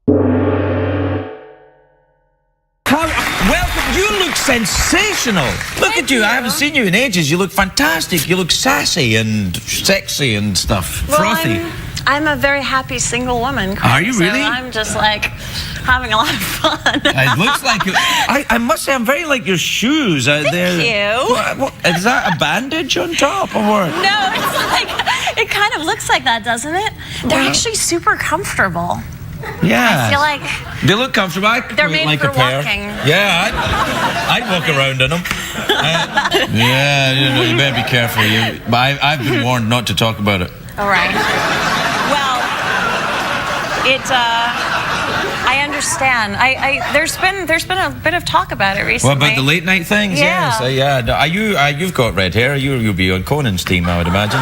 Welcome. You look sensational. Look at you. I haven't seen you in ages. You look fantastic. You look sassy and sexy and stuff. Well, frothy. I'm a very happy single woman. Are you really? So I'm just like having a lot of fun. It looks like you. I must say, I'm very like your shoes. Thank you. What, is that a bandage on top or what? No, it's like, it kind of looks like that, doesn't it? They're actually super comfortable. Yeah. I feel like they look comfortable. they're made like for a pair. walking. Yeah, I'd walk around in them. Yeah, you better be careful. But I've been warned not to talk about it. All right. Well, I understand. There's been a bit of talk about it recently. What about the late night things? Yeah. Yes. Yeah. You've got red hair. You'll be on Conan's team, I would imagine.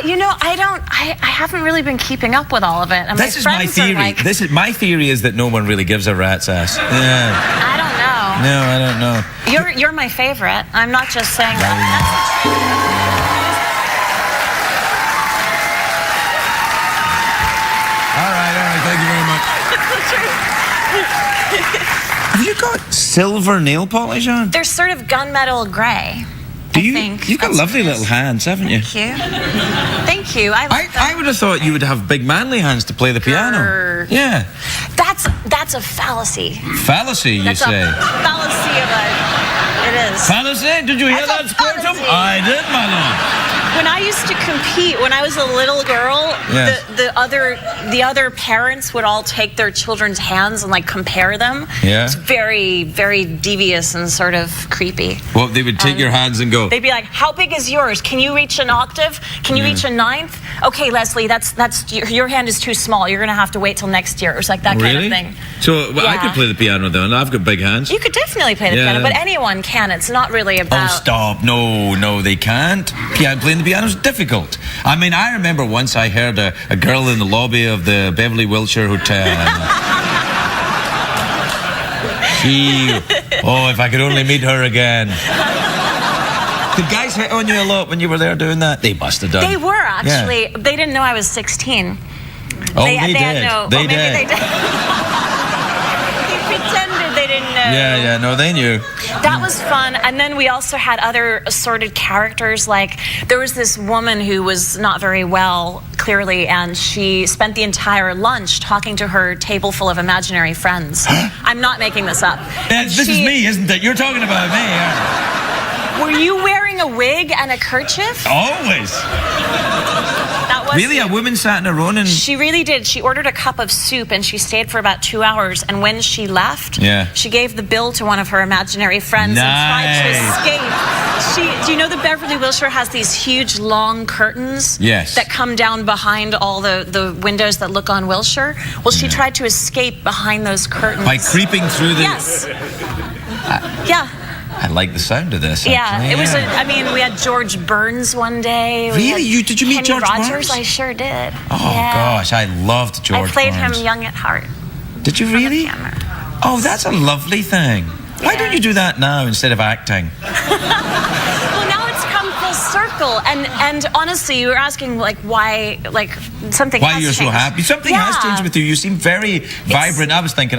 I haven't really been keeping up with all of it. And this is my theory. My theory is that no one really gives a rat's ass. Yeah. I don't know. No, I don't know. You're my favorite. I'm not just saying that. All right. Thank you very much. Have you got silver nail polish on? They're sort of gunmetal gray. You've got lovely little hands, haven't you? Thank you. Thank you. I would have thought you would have big manly hands to play the piano. Yeah. That's a fallacy. Fallacy, you say? That's a fallacy of it is. Fallacy? Did you hear that, Squirtum? I did, my lord. When I used to compete, when I was a little girl, yes. the other parents would all take their children's hands and like compare them. Yeah. It's very, very devious and sort of creepy. Well, they would take your hands and go. They'd be like, "How big is yours? Can you reach an octave? Can you reach a ninth? Okay, Leslie, that's your hand is too small. You're gonna have to wait till next year." It was like that kind of thing. So I could play the piano though, and I've got big hands. You could definitely play the piano, but anyone can. It's not really about. Oh, stop! No, they can't. Playing the piano is difficult. I mean, I remember once I heard a girl in the lobby of the Beverly Wilshire Hotel. If I could only meet her again. Did guys hit on you a lot when you were there doing that? They must have done. They were actually. Yeah. They didn't know I was 16. Oh, they did. Maybe they did. They pretended they didn't know. Yeah, no, they knew. That was fun. And then we also had other assorted characters. Like, there was this woman who was not very well, clearly, and she spent the entire lunch talking to her table full of imaginary friends. I'm not making this up. This is me, isn't it? You're talking about me, aren't you? Were you wearing a wig and a kerchief? Always. That was really? A woman sat in her own and... She really did. She ordered a cup of soup and she stayed for about 2 hours. And when she left, she gave the bill to one of her imaginary friends and tried to escape. Do you know that Beverly Wilshire has these huge, long curtains that come down behind all the windows that look on Wilshire? Well, she tried to escape behind those curtains. By creeping through the... Yes. Yeah. I like the sound of this. Yeah, actually. it was. I mean, we had George Burns one day. Really? Did you meet George Rogers? Burns? I sure did. Oh gosh, I loved George Burns. I played him young at heart. Did you really? Oh, that's a lovely thing. Yeah. Why don't you do that now instead of acting? Well, now it's come full circle, and honestly, you were asking why something. Why you're so happy? Something has changed with you. You seem very vibrant. I was thinking,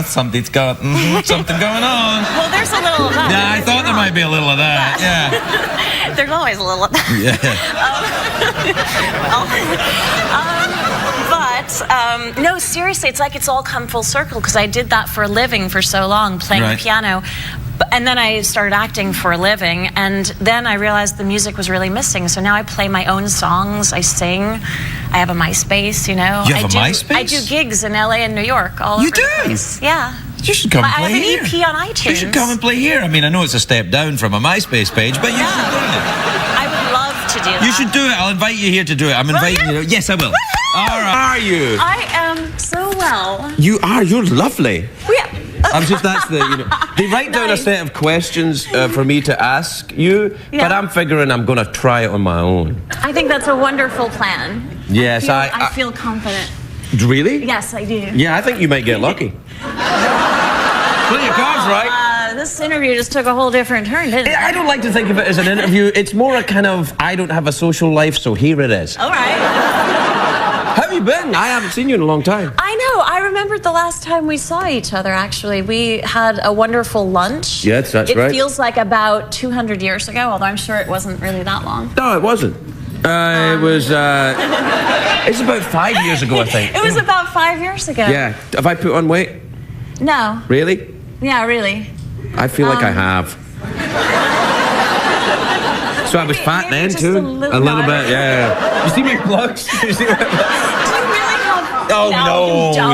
something's got something going on. Well, there's a little of that. Yeah, I thought there might be a little of that. Yeah. There's always a little of that. Yeah. No, seriously, it's like it's all come full circle because I did that for a living for so long, playing the piano. And then I started acting for a living, and then I realized the music was really missing. So now I play my own songs, I sing, I have a MySpace, You have a MySpace? I do gigs in LA and New York, all over the place. Yeah. You should come and play here. I have an EP on iTunes. You should come and play here. I mean, I know it's a step down from a MySpace page, but you should do it. I would love to do that. You should do it. I'll invite you here to do it. I'm inviting you. Yes, I will. All right. How are you? I am so well. You are. You're lovely. Yeah. They write down a set of questions for me to ask you, but I'm figuring I'm going to try it on my own. I think that's a wonderful plan. Yes, I feel confident. Really? Yes, I do. Yeah, I think you might get lucky. Play your cards right. This interview just took a whole different turn, didn't it? I don't like to think of it as an interview. It's more a kind of, I don't have a social life, so here it is. All right. How are you been? I haven't seen you in a long time. I know. I remembered the last time we saw each other, actually. We had a wonderful lunch. Yes, that's right. It feels like about 200 years ago, although I'm sure it wasn't really that long. No, it wasn't. It was, it's about 5 years ago, I think. It was about 5 years ago. Yeah. Have I put on weight? No. Really? Yeah, really. I feel like I have. So I was fat then too? A little bit, yeah. You see my plugs? You see my plugs? Oh,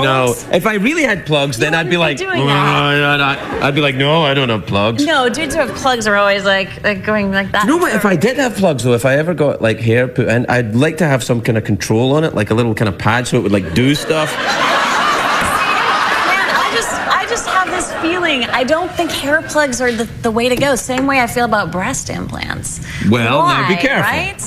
no. If I really had plugs, then I'd be like, I'd be like, no, I don't have plugs. No, dudes who have plugs are always like going like that. You know what? If I did have plugs, though, if I ever got like hair put in, I'd like to have some kind of control on it, like a little kind of pad, so it would like do stuff. I just have this feeling. I don't think hair plugs are the way to go. Same way I feel about breast implants. Well, Why, now be careful. Right?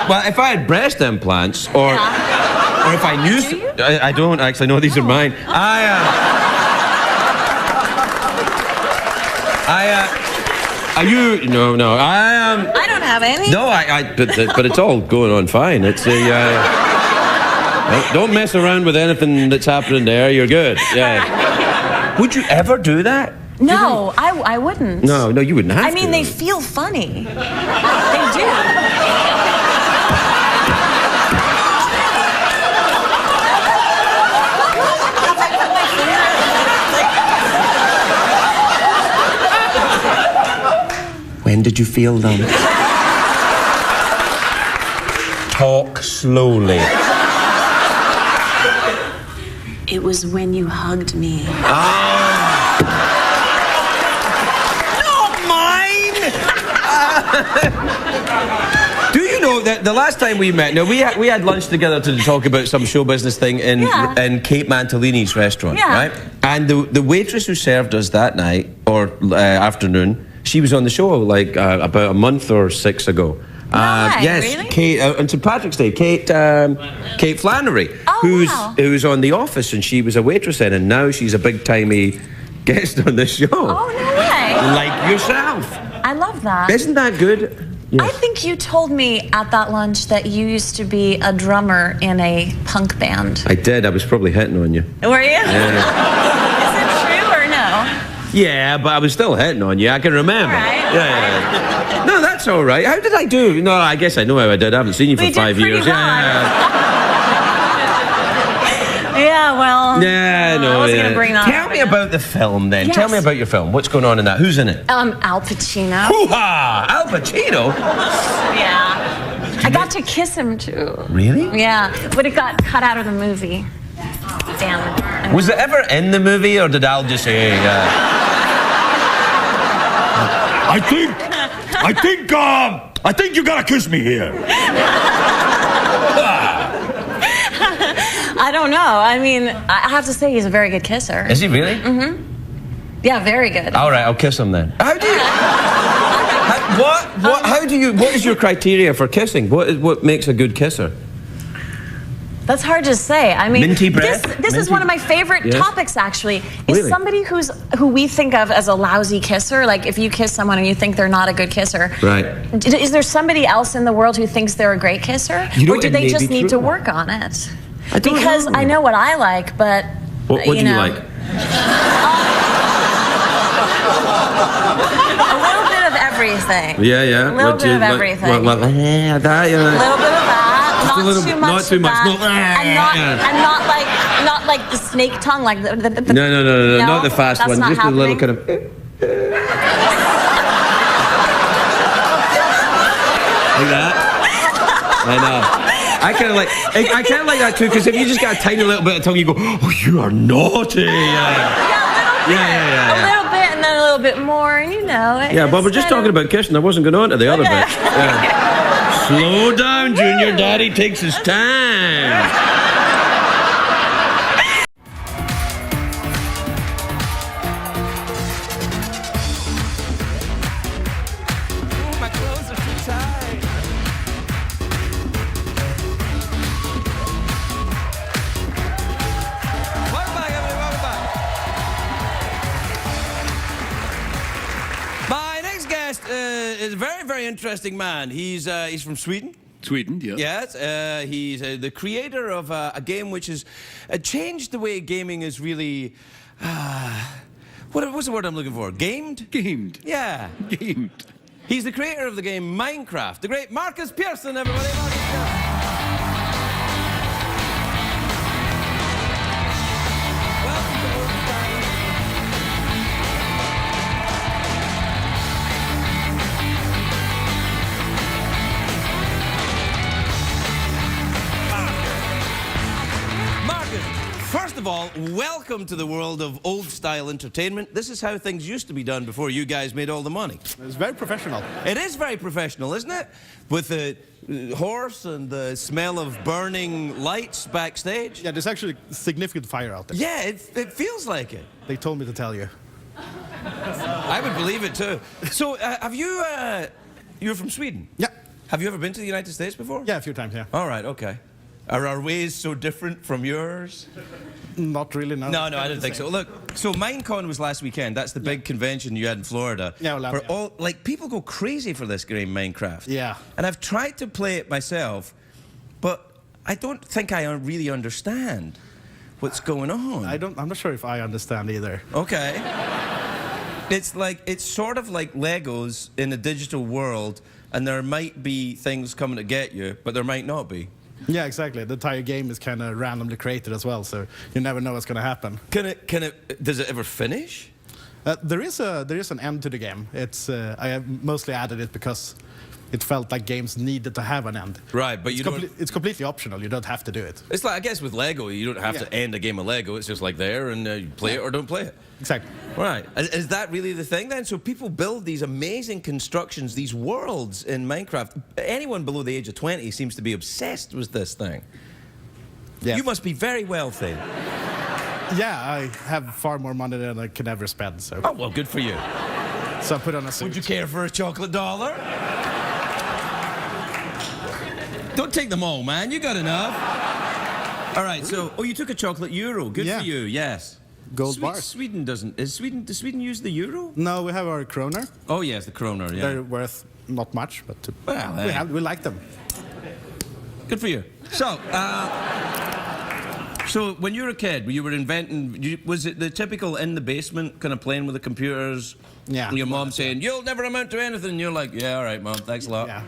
Well, if I had breast implants, or if I knew... I don't actually know, these are mine. No. I don't have any. No, but it's all going on fine. It's don't mess around with anything that's happening there. You're good. Yeah. Would you ever do that? No, I wouldn't. No, you wouldn't have to. I mean, they feel funny. They do. When did you feel them? Talk slowly. It was when you hugged me. Not mine! Do you know that the last time we met, now we had lunch together to talk about some show business thing in Kate Mantalini's restaurant, right? And the waitress who served us that night, or afternoon, she was on the show like about a month or 6 ago. Yes, really? Kate, on St. Patrick's Day, Kate Flannery, who's on The Office, and she was a waitress then, and now she's a big-timey guest on the show. Oh, no way. Like yourself. I love that. Isn't that good? Yes. I think you told me at that lunch that you used to be a drummer in a punk band. I did. I was probably hitting on you. Were you? Yeah. Is it true or no? Yeah, but I was still hitting on you. I can remember. All right. Yeah. No, that's all right. How did I do? No, I guess I know how I did. I haven't seen you for 5 years. Well. Yeah, well. Yeah, no. I wasn't going to bring that up. Tell me about the film then. Yes. Tell me about your film. What's going on in that? Who's in it? Al Pacino. Hoo-ha! Al Pacino? Yeah. I got to kiss him too. Really? Yeah, but it got cut out of the movie. Damn. Was it ever in the movie, or did Al just say, I think you gotta kiss me here. I don't know. I mean, I have to say he's a very good kisser. Is he really? Mm-hmm. Yeah, very good. All right, I'll kiss him then. How do you... What is your criteria for kissing? What makes a good kisser? That's hard to say. I mean, minty breath? This is one of my favorite topics, actually. Is Really? somebody who we think of as a lousy kisser, like if you kiss someone and you think they're not a good kisser, Right. Is there somebody else in the world who thinks they're a great kisser? You know, or do it they may just be need true. to work on it? I don't Because know. I know what I like, but What do you like? A little bit of everything. Yeah. A little bit of everything. A little bit of that. Not a little too bit- much. not too of much. that. No, I'm not like the snake tongue, like the No, not the fast that's one. not Just a little happening. kind of. Like that. I know. I kind of like that too, because if you just got a tiny little bit of tongue, you go, "Oh, you are naughty." Yeah, a little bit, and then a little bit more, and you know. Yeah, but we're just talking about kissing. I wasn't going on to the other bit. Yeah. Slow down, Junior. Daddy takes his time. My clothes are too tight. Welcome back, everybody. Welcome back. My next guest is a very, very interesting man. He's from Sweden. Sweden, yeah. Yes, he's the creator of a game which has changed the way gaming is really... what's the word I'm looking for? Gamed? Gamed. Yeah. Gamed. He's the creator of the game Minecraft. The great Marcus Pearson, everybody. Marcus Pearson. Welcome to Old Style. First of all, welcome to the world of old-style entertainment. This is how things used to be done before you guys made all the money. It's very professional. It is very professional, isn't it? With the horse and the smell of burning lights backstage. Yeah, there's actually significant fire out there. Yeah, it feels like it. They told me to tell you. I would believe it too. So, have you... you're from Sweden? Yeah. Have you ever been to the United States before? Yeah, a few times, yeah. All right, okay. Are our ways so different from yours? Not really, no. No, I don't think so. Look, so Minecon was last weekend. That's the big convention you had in Florida. Yeah, Orlando. Where all, like, people go crazy for this game, Minecraft. Yeah. And I've tried to play it myself, but I don't think I really understand what's going on. I'm not sure if I understand either. Okay. It's sort of like Legos in a digital world, and there might be things coming to get you, but there might not be. Yeah, exactly. The entire game is kind of randomly created as well, so you never know what's going to happen. Does it ever finish? There is an end to the game. I have mostly added it because it felt like games needed to have an end. Right, but it's completely optional. You don't have to do it. It's like, I guess with Lego, you don't have to end a game of Lego. It's just like there, and you play it or don't play it. Exactly. Right. Is that really the thing then? So people build these amazing constructions, these worlds in Minecraft. Anyone below the age of 20 seems to be obsessed with this thing. Yeah. You must be very wealthy. Yeah, I have far more money than I can ever spend. So. Oh, well, good for you. So I put on a suit. Would you care for a chocolate dollar? Don't take them all, man. You got enough. All right, so... Oh, you took a chocolate euro. Good for you, yes. Gold bars. Sweden doesn't... Does Sweden use the euro? No, we have our kroner. Oh, yes, the kroner, yeah. They're worth not much, but well, we like them. Good for you. So, so when you were a kid, you were inventing... Was it the typical in the basement, kind of playing with the computers? Yeah. And your mom saying, "You'll never amount to anything." And you're like, "Yeah, all right, Mom, thanks a lot." Yeah.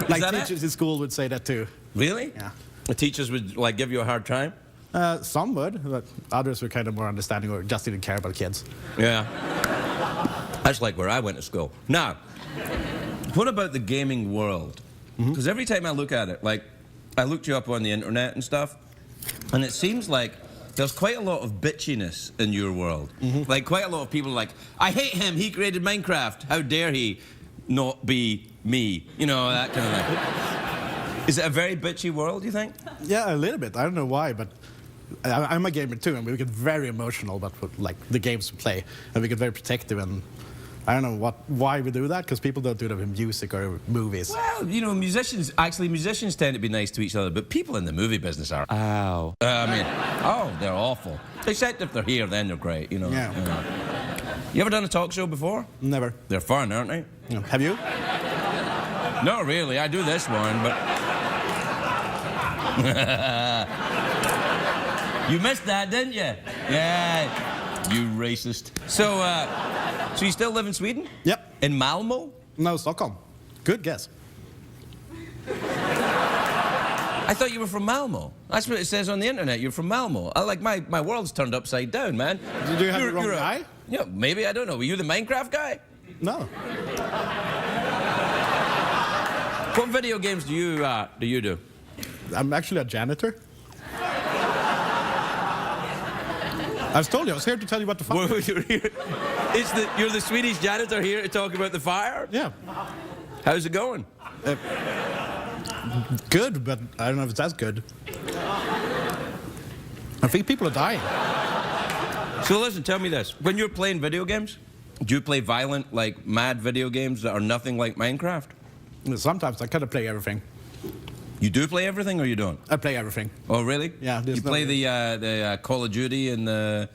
Like teachers in school would say that too. Really? Yeah. The teachers would like give you a hard time? Some would, but others were kind of more understanding or just didn't care about kids. Yeah. That's like where I went to school. Now, what about the gaming world? Because every time I look at it, like, I looked you up on the internet and stuff, and it seems like there's quite a lot of bitchiness in your world. Like, quite a lot of people are like, "I hate him, he created Minecraft. How dare he not be me?" You know, that kind of thing. Is it a very bitchy world, you think? Yeah, a little bit. I don't know why, but I'm a gamer too, and we get very emotional about like the games we play, and we get very protective, and I don't know why we do that, because people don't do that in music or movies. Well, you know, musicians tend to be nice to each other, but people in the movie business are. Ow. They're awful. Except if they're here, then they're great, you know. Yeah. You ever done a talk show before? Never. They're fun, aren't they? No. Have you? Not really. I do this one, but... You missed that, didn't you? Yeah. You racist. So you still live in Sweden? Yep. In Malmo? No, Stockholm. Good guess. I thought you were from Malmo. That's what it says on the internet. You're from Malmo. My world's turned upside down, man. Did you have the wrong guy? Yeah, maybe, I don't know. Were you the Minecraft guy? No. What video games do you do? I'm actually a janitor. I was told you, I was here to tell you about the fire. You're the Swedish janitor here to talk about the fire? Yeah. How's it going? Good, but I don't know if it's as good. I think people are dying. So listen, tell me this. When you're playing video games, do you play violent, like mad video games that are nothing like Minecraft? Sometimes I kind of play everything. You do play everything or you don't? I play everything. Oh, really? Yeah. You play the Call of Duty and the...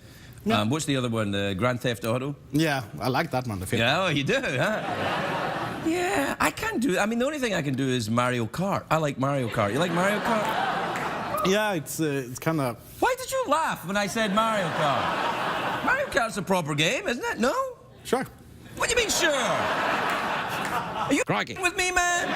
Yeah. What's the other one? The Grand Theft Auto? Yeah, I like that one. Yeah, oh, you do, huh? Yeah, I can't do it. I mean, the only thing I can do is Mario Kart. I like Mario Kart. You like Mario Kart? Yeah, it's kind of... Why did you laugh when I said Mario Kart? Mario Kart's a proper game, isn't it? No? Sure. What do you mean, sure? Are you with me, man?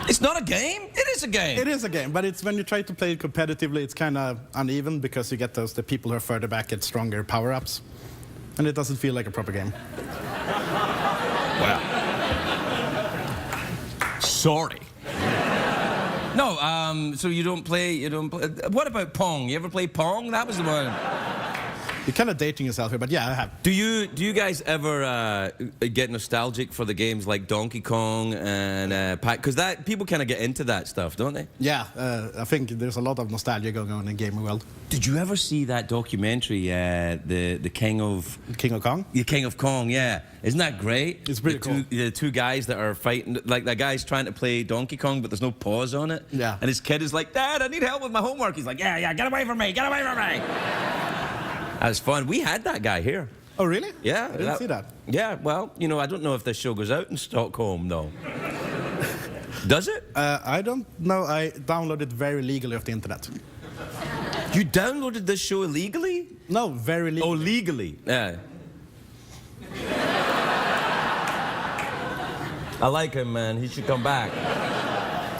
It's not a game? It is a game. It is a game, but it's when you try to play it competitively, it's kind of uneven because you get the people who are further back get stronger power-ups. And it doesn't feel like a proper game. Wow. Sorry. No, so you don't play, what about Pong? You ever play Pong? That was the one. You're kind of dating yourself here, but yeah, I have. Do you guys ever get nostalgic for the games like Donkey Kong and because people kind of get into that stuff, don't they? Yeah, I think there's a lot of nostalgia going on in the gaming world. Did you ever see that documentary, the King of Kong? The King of Kong, yeah. Isn't that great? It's pretty cool. The two guys that are fighting, like that guy's trying to play Donkey Kong, but there's no pause on it. Yeah. And his kid is like, Dad, I need help with my homework. He's like, yeah, get away from me, get away from me. That was fun. We had that guy here. Oh, really? Yeah. I didn't see that. Yeah, well, I don't know if this show goes out in Stockholm, though. Does it? I don't know. I downloaded very legally off the internet. You downloaded this show illegally? No, very legally. Oh, legally. Yeah. I like him, man. He should come back.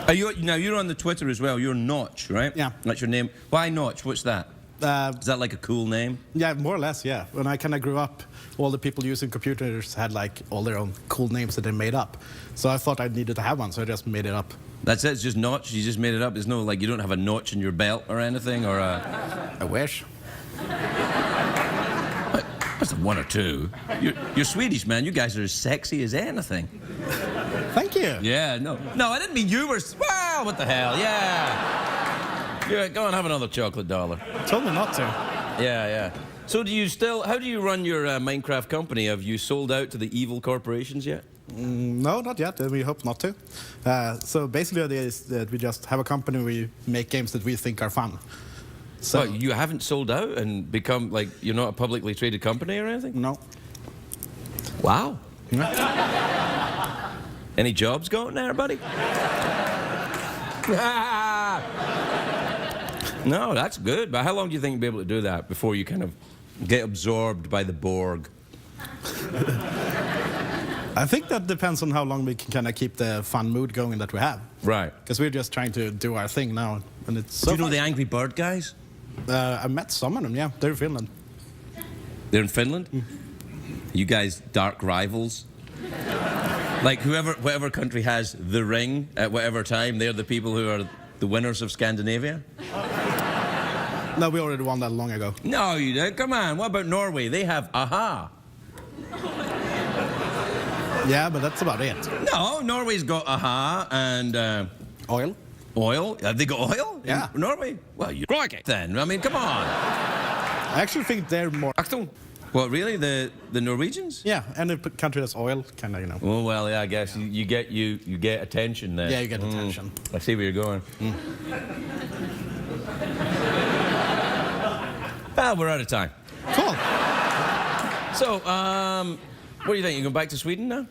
Now, you're on the Twitter as well. You're Notch, right? Yeah. That's your name. Why Notch? What's that? Is that like a cool name? Yeah, more or less, yeah. When I kind of grew up, all the people using computers had like all their own cool names that they made up. So I thought I needed to have one, so I just made it up. That's it? It's just Notch? You just made it up? There's no, like, you don't have a notch in your belt or anything, or a... I wish. That's one or two. You're Swedish, man. You guys are as sexy as anything. Thank you. Yeah, no, I didn't mean you were... Well, what the hell, yeah. Yeah, go and have another chocolate dollar. Told me not to. Yeah. So how do you run your Minecraft company? Have you sold out to the evil corporations yet? No, not yet. We hope not to. So basically the idea is that we just have a company where we make games that we think are fun. So well, you haven't sold out and become, like, you're not a publicly traded company or anything? No. Wow. Yeah. Any jobs going there, buddy? No, that's good. But how long do you think you'll be able to do that before you kind of get absorbed by the Borg? I think that depends on how long we can kind of keep the fun mood going that we have. Right. Because we're just trying to do our thing now. And it's so do you know fun. the Angry Bird guys? I met some of them, yeah. They're in Finland. They're in Finland? Mm. You guys dark rivals? Like whatever country has the ring at whatever time, they're the people who are the winners of Scandinavia? No, we already won that long ago. No, you didn't. Come on. What about Norway? They have Aha. Yeah, but that's about it. No, Norway's got Aha and... Oil. Oil? Have they got oil? Yeah. In Norway? Well, you're crikey then. I mean, come on. I actually think they're more... Achtung. What, really? The Norwegians? Yeah, any country that's oil, kind of, Oh, well, yeah, I guess you get attention there. Yeah, you get attention. I see where you're going. Well, we're out of time. Cool. So, what do you think? You going back to Sweden now?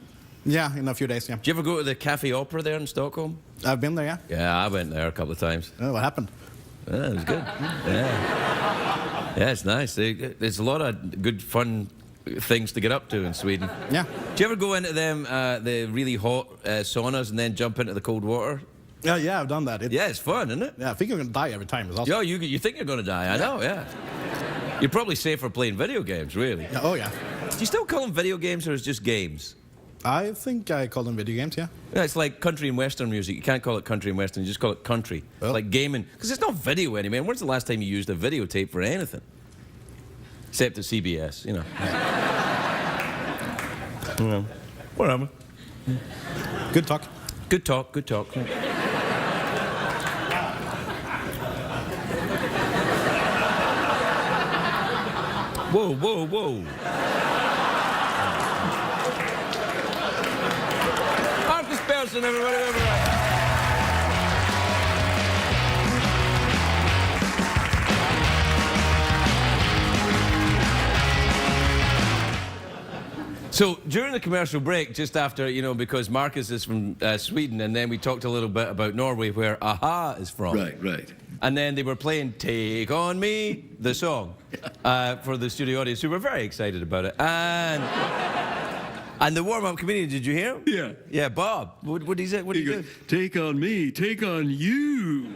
Yeah, in a few days, yeah. Did you ever go to the Cafe Opera there in Stockholm? I've been there, yeah. Yeah, I went there a couple of times. Oh, what happened? Yeah, it was good. Yeah, it's nice. There's a lot of good, fun things to get up to in Sweden. Yeah. Do you ever go into them, the really hot saunas and then jump into the cold water? Yeah, I've done that. Yeah, it's fun, isn't it? Yeah, I think you're going to die every time. It's awesome. Yeah, you think you're going to die. I know, yeah. You're probably safer playing video games, really. Yeah, oh, yeah. Do you still call them video games or is it just games? I think I call them video games, yeah. Yeah, it's like country and western music. You can't call it country and western, you just call it country. Oh. It's like gaming. Because it's not video anymore. When's the last time you used a videotape for anything? Except at CBS, you know. Whatever. Good talk. Good talk, good talk. Whoa, whoa, whoa. Marcus Persson, everybody, everybody. So during the commercial break, just after, you know, because Marcus is from Sweden, and then we talked a little bit about Norway, where AHA is from. Right. And then they were playing Take On Me, the song, for the studio audience, who were very excited about it. And the warm-up comedian, did you hear him? Yeah. Yeah, Bob. What did he say? What did he do? Take on me, take on you.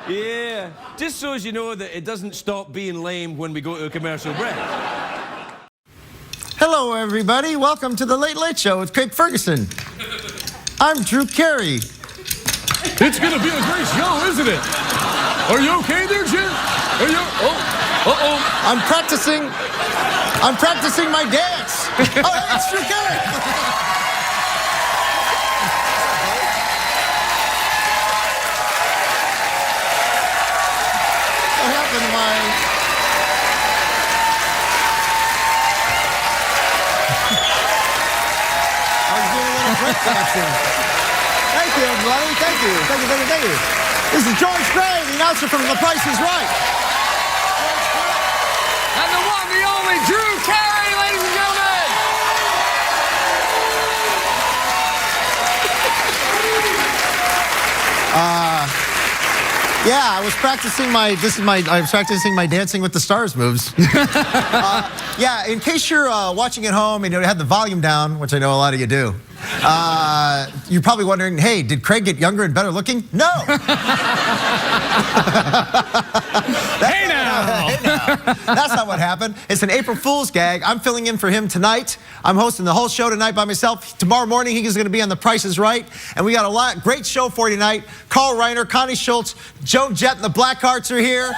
Yeah. Just so as you know that it doesn't stop being lame when we go to a commercial break. Hello, everybody. Welcome to the Late Late Show with Craig Ferguson. I'm Drew Carey. It's gonna be a great show, isn't it? Are you okay there, Jim? Are you? Uh-oh. I'm practicing my dance. Oh, it's Drew Carey. What happened to my... I was doing a little break dancing. Thank you, everybody. Thank you. This is George Gray, the announcer from The Price is Right. And the one, the only Drew Carey, ladies and gentlemen. Yeah, I was practicing my Dancing with the Stars moves. Yeah, in case you're watching at home and you had the volume down, which I know a lot of you do, you're probably wondering, hey, did Craig get younger and better looking? No. Hey now. That's not what happened. It's an April Fool's gag. I'm filling in for him tonight. I'm hosting the whole show tonight by myself. Tomorrow morning, he's going to be on The Price is Right. And we got a great show for you tonight. Carl Reiner, Connie Schultz, Joan Jett, and the Blackhearts are here.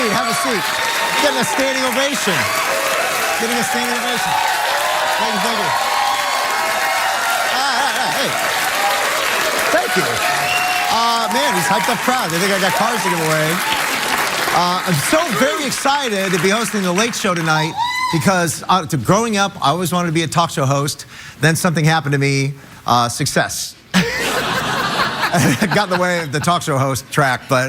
Have a seat. Getting a standing ovation. Thank you. Hey. Thank you. Man, he's hyped up crowd. They think I got cars to give away. I'm so very excited to be hosting the Late Show tonight because growing up, I always wanted to be a talk show host. Then something happened to me. Success. Got in the way of the talk show host track, but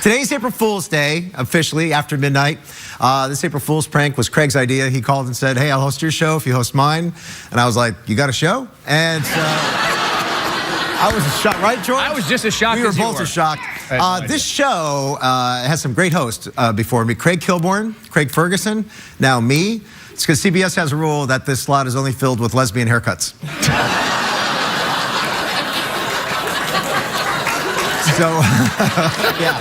today's April Fool's Day, officially, after midnight. This April Fool's prank was Craig's idea. He called and said, hey, I'll host your show if you host mine. And I was like, you got a show? And I was shocked, right, George? I was just as shocked as you were. We were both as shocked. This show has some great hosts before me. Craig Kilborn, Craig Ferguson, now me. It's because CBS has a rule that this slot is only filled with lesbian haircuts. So, yeah.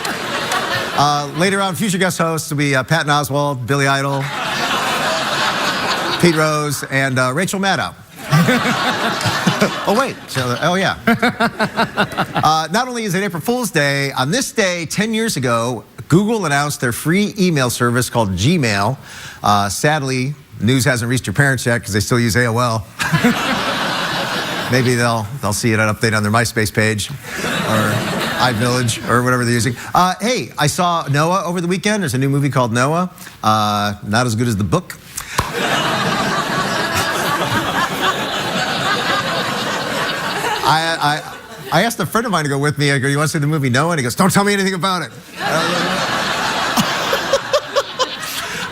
Later on, future guest hosts will be Patton Oswalt, Billy Idol, Pete Rose, and Rachel Maddow. Oh, wait. Oh, yeah. Not only is it April Fool's Day, on this day, 10 years ago, Google announced their free email service called Gmail. Sadly, news hasn't reached your parents yet because they still use AOL. Maybe they'll see it an update on their MySpace page or iVillage or whatever they're using. Hey, I saw Noah over the weekend. There's a new movie called Noah. Not as good as the book. I asked a friend of mine to go with me. I go, you want to see the movie Noah? And he goes, don't tell me anything about it.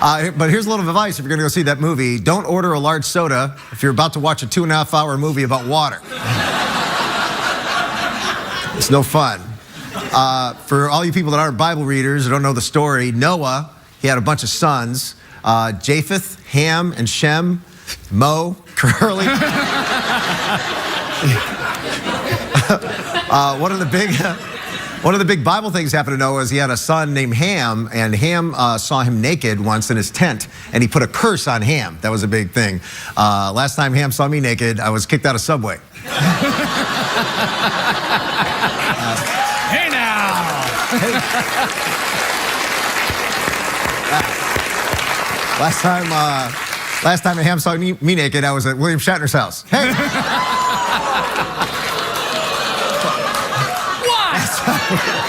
But here's a little advice if you're going to go see that movie. Don't order a large soda if you're about to watch a 2.5-hour movie about water. It's no fun. For all you people that aren't Bible readers or don't know the story, Noah, he had a bunch of sons. Japheth, Ham, and Shem, Mo, Curly. One of the big Bible things happened to Noah is he had a son named Ham, and Ham saw him naked once in his tent, and he put a curse on Ham. That was a big thing. Last time Ham saw me naked, I was kicked out of Subway. Hey now! Last time Ham saw me naked, I was at William Shatner's house. Hey!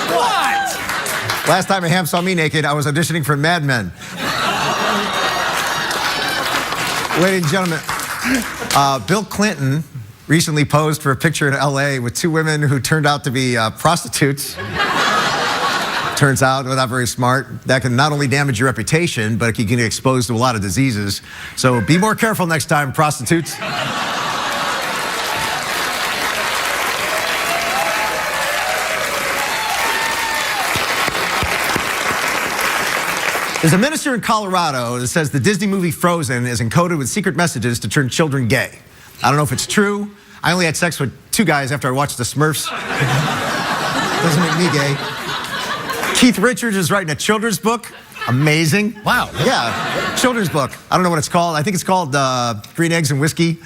What? Last time Ham saw me naked, I was auditioning for Mad Men. Ladies and gentlemen, Bill Clinton recently posed for a picture in LA with two women who turned out to be prostitutes. Turns out, they're not very smart. That can not only damage your reputation, but you can get exposed to a lot of diseases. So be more careful next time, prostitutes. There's a minister in Colorado that says the Disney movie Frozen is encoded with secret messages to turn children gay. I don't know if it's true. I only had sex with 2 guys after I watched the Smurfs. Doesn't make me gay. Keith Richards is writing a children's book. Amazing. Wow. Yeah, children's book. I don't know what it's called. I think it's called Green Eggs and Whiskey.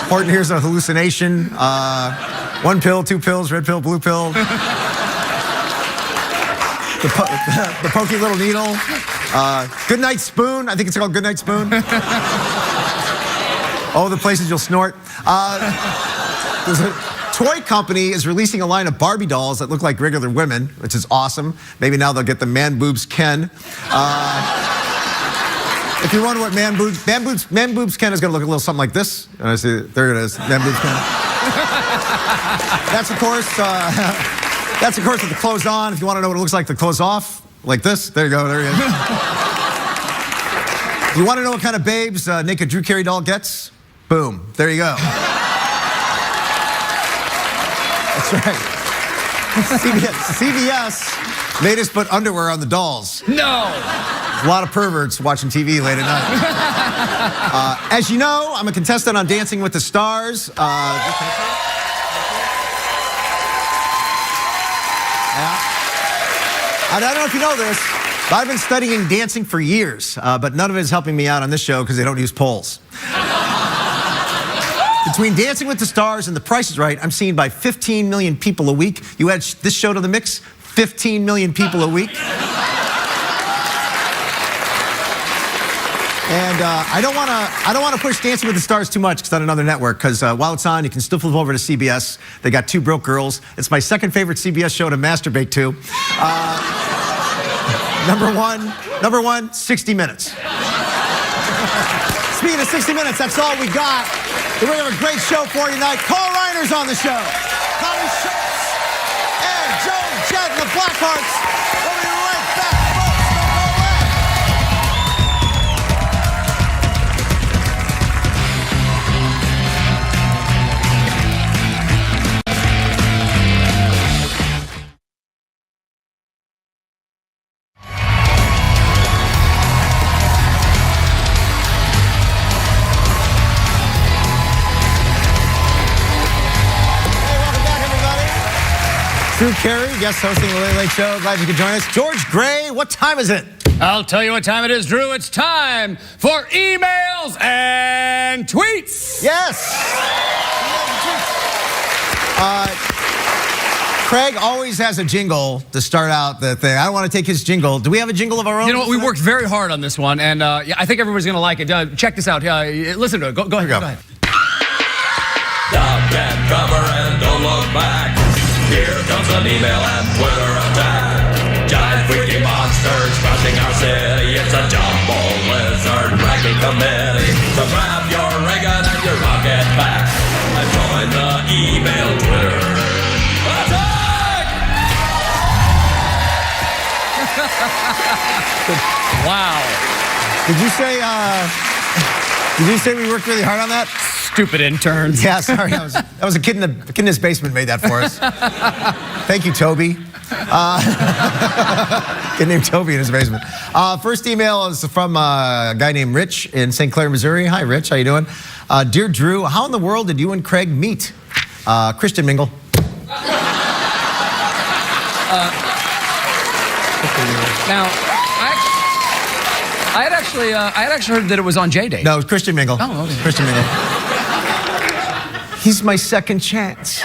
Horton hears a hallucination. 1 pill, 2 pills, red pill, blue pill. The pokey little needle. Good Night Spoon. I think it's called Good Night Spoon. Oh, the places you'll snort. There's a toy company is releasing a line of Barbie dolls that look like regular women, which is awesome. Maybe now they'll get the Man Boobs Ken. If you wonder what Man Boobs Ken is going to look a little something like this. And I see, there it is, Man Boobs Ken. That's of course with the clothes on. If you want to know what it looks like, the clothes off, like this. There you go. There he is. You want to know what kind of babes naked Drew Carey doll gets? Boom. There you go. That's right. CBS made us put underwear on the dolls. No. A lot of perverts watching TV late at night. As you know, I'm a contestant on Dancing with the Stars. I don't know if you know this, but I've been studying dancing for years, but none of it is helping me out on this show because they don't use poles. Between Dancing with the Stars and The Price is Right, I'm seen by 15 million people a week. You add this show to the mix, 15 million people a week. And I don't want to push Dancing with the Stars too much because on another network. Because while it's on, you can still flip over to CBS. They got Two Broke Girls. It's my second favorite CBS show to masturbate to. Number one, 60 Minutes. Speaking of 60 Minutes, that's all we got. We have a great show for you tonight. Carl Reiner's on the show. Tommy Schultz and Joe Jett and the Blackhearts. We'll be right back, folks. Don't go away. Drew Carey, guest hosting the Late Late Show. Glad you could join us. George Gray, what time is it? I'll tell you what time it is, Drew. It's time for emails and tweets. Yes. Craig always has a jingle to start out the thing. I don't want to take his jingle. Do we have a jingle of our own? You know what? We worked very hard on this one, and yeah, I think everybody's going to like it. Check this out. Listen to it. Go ahead. Go ahead. Stop and cover and don't look back. Here comes an email and Twitter attack. Giant freaking monsters crushing our city. It's a jumbo lizard ranking committee. So grab your ring and your rocket back and join the email Twitter attack. Wow. Did you say we worked really hard on that? Stupid interns. Yeah, sorry. That was a kid in his basement made that for us. Thank you, Toby. Kid named Toby in his basement. First email is from a guy named Rich in St. Clair, Missouri. Hi, Rich. How you doing? Dear Drew, how in the world did you and Craig meet? Christian mingle. Now, I had actually heard that it was on J-Day. No, it was Christian mingle. Oh, okay. Christian mingle. He's my second chance.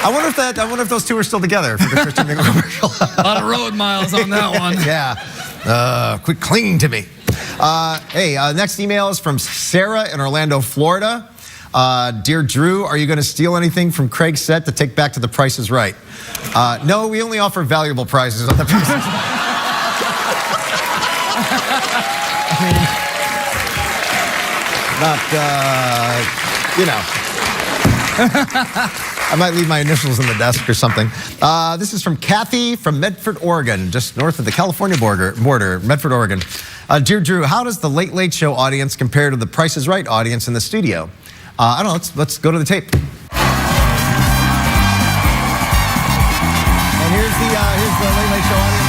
I wonder if those two are still together for the Christian mingle commercial. A lot of road miles on that one. Yeah. Quit clinging to me. Next email is from Sarah in Orlando, Florida. Dear Drew, are you going to steal anything from Craig's set to take back to The Price is Right? No, we only offer valuable prizes on The Price is Right. I might leave my initials on the desk or something. This is from Kathy from Medford, Oregon, just north of the California border, Medford, Oregon. Dear Drew, how does the Late Late Show audience compare to the Price is Right audience in the studio? I don't know, let's go to the tape. And here's the Late Late Show audience.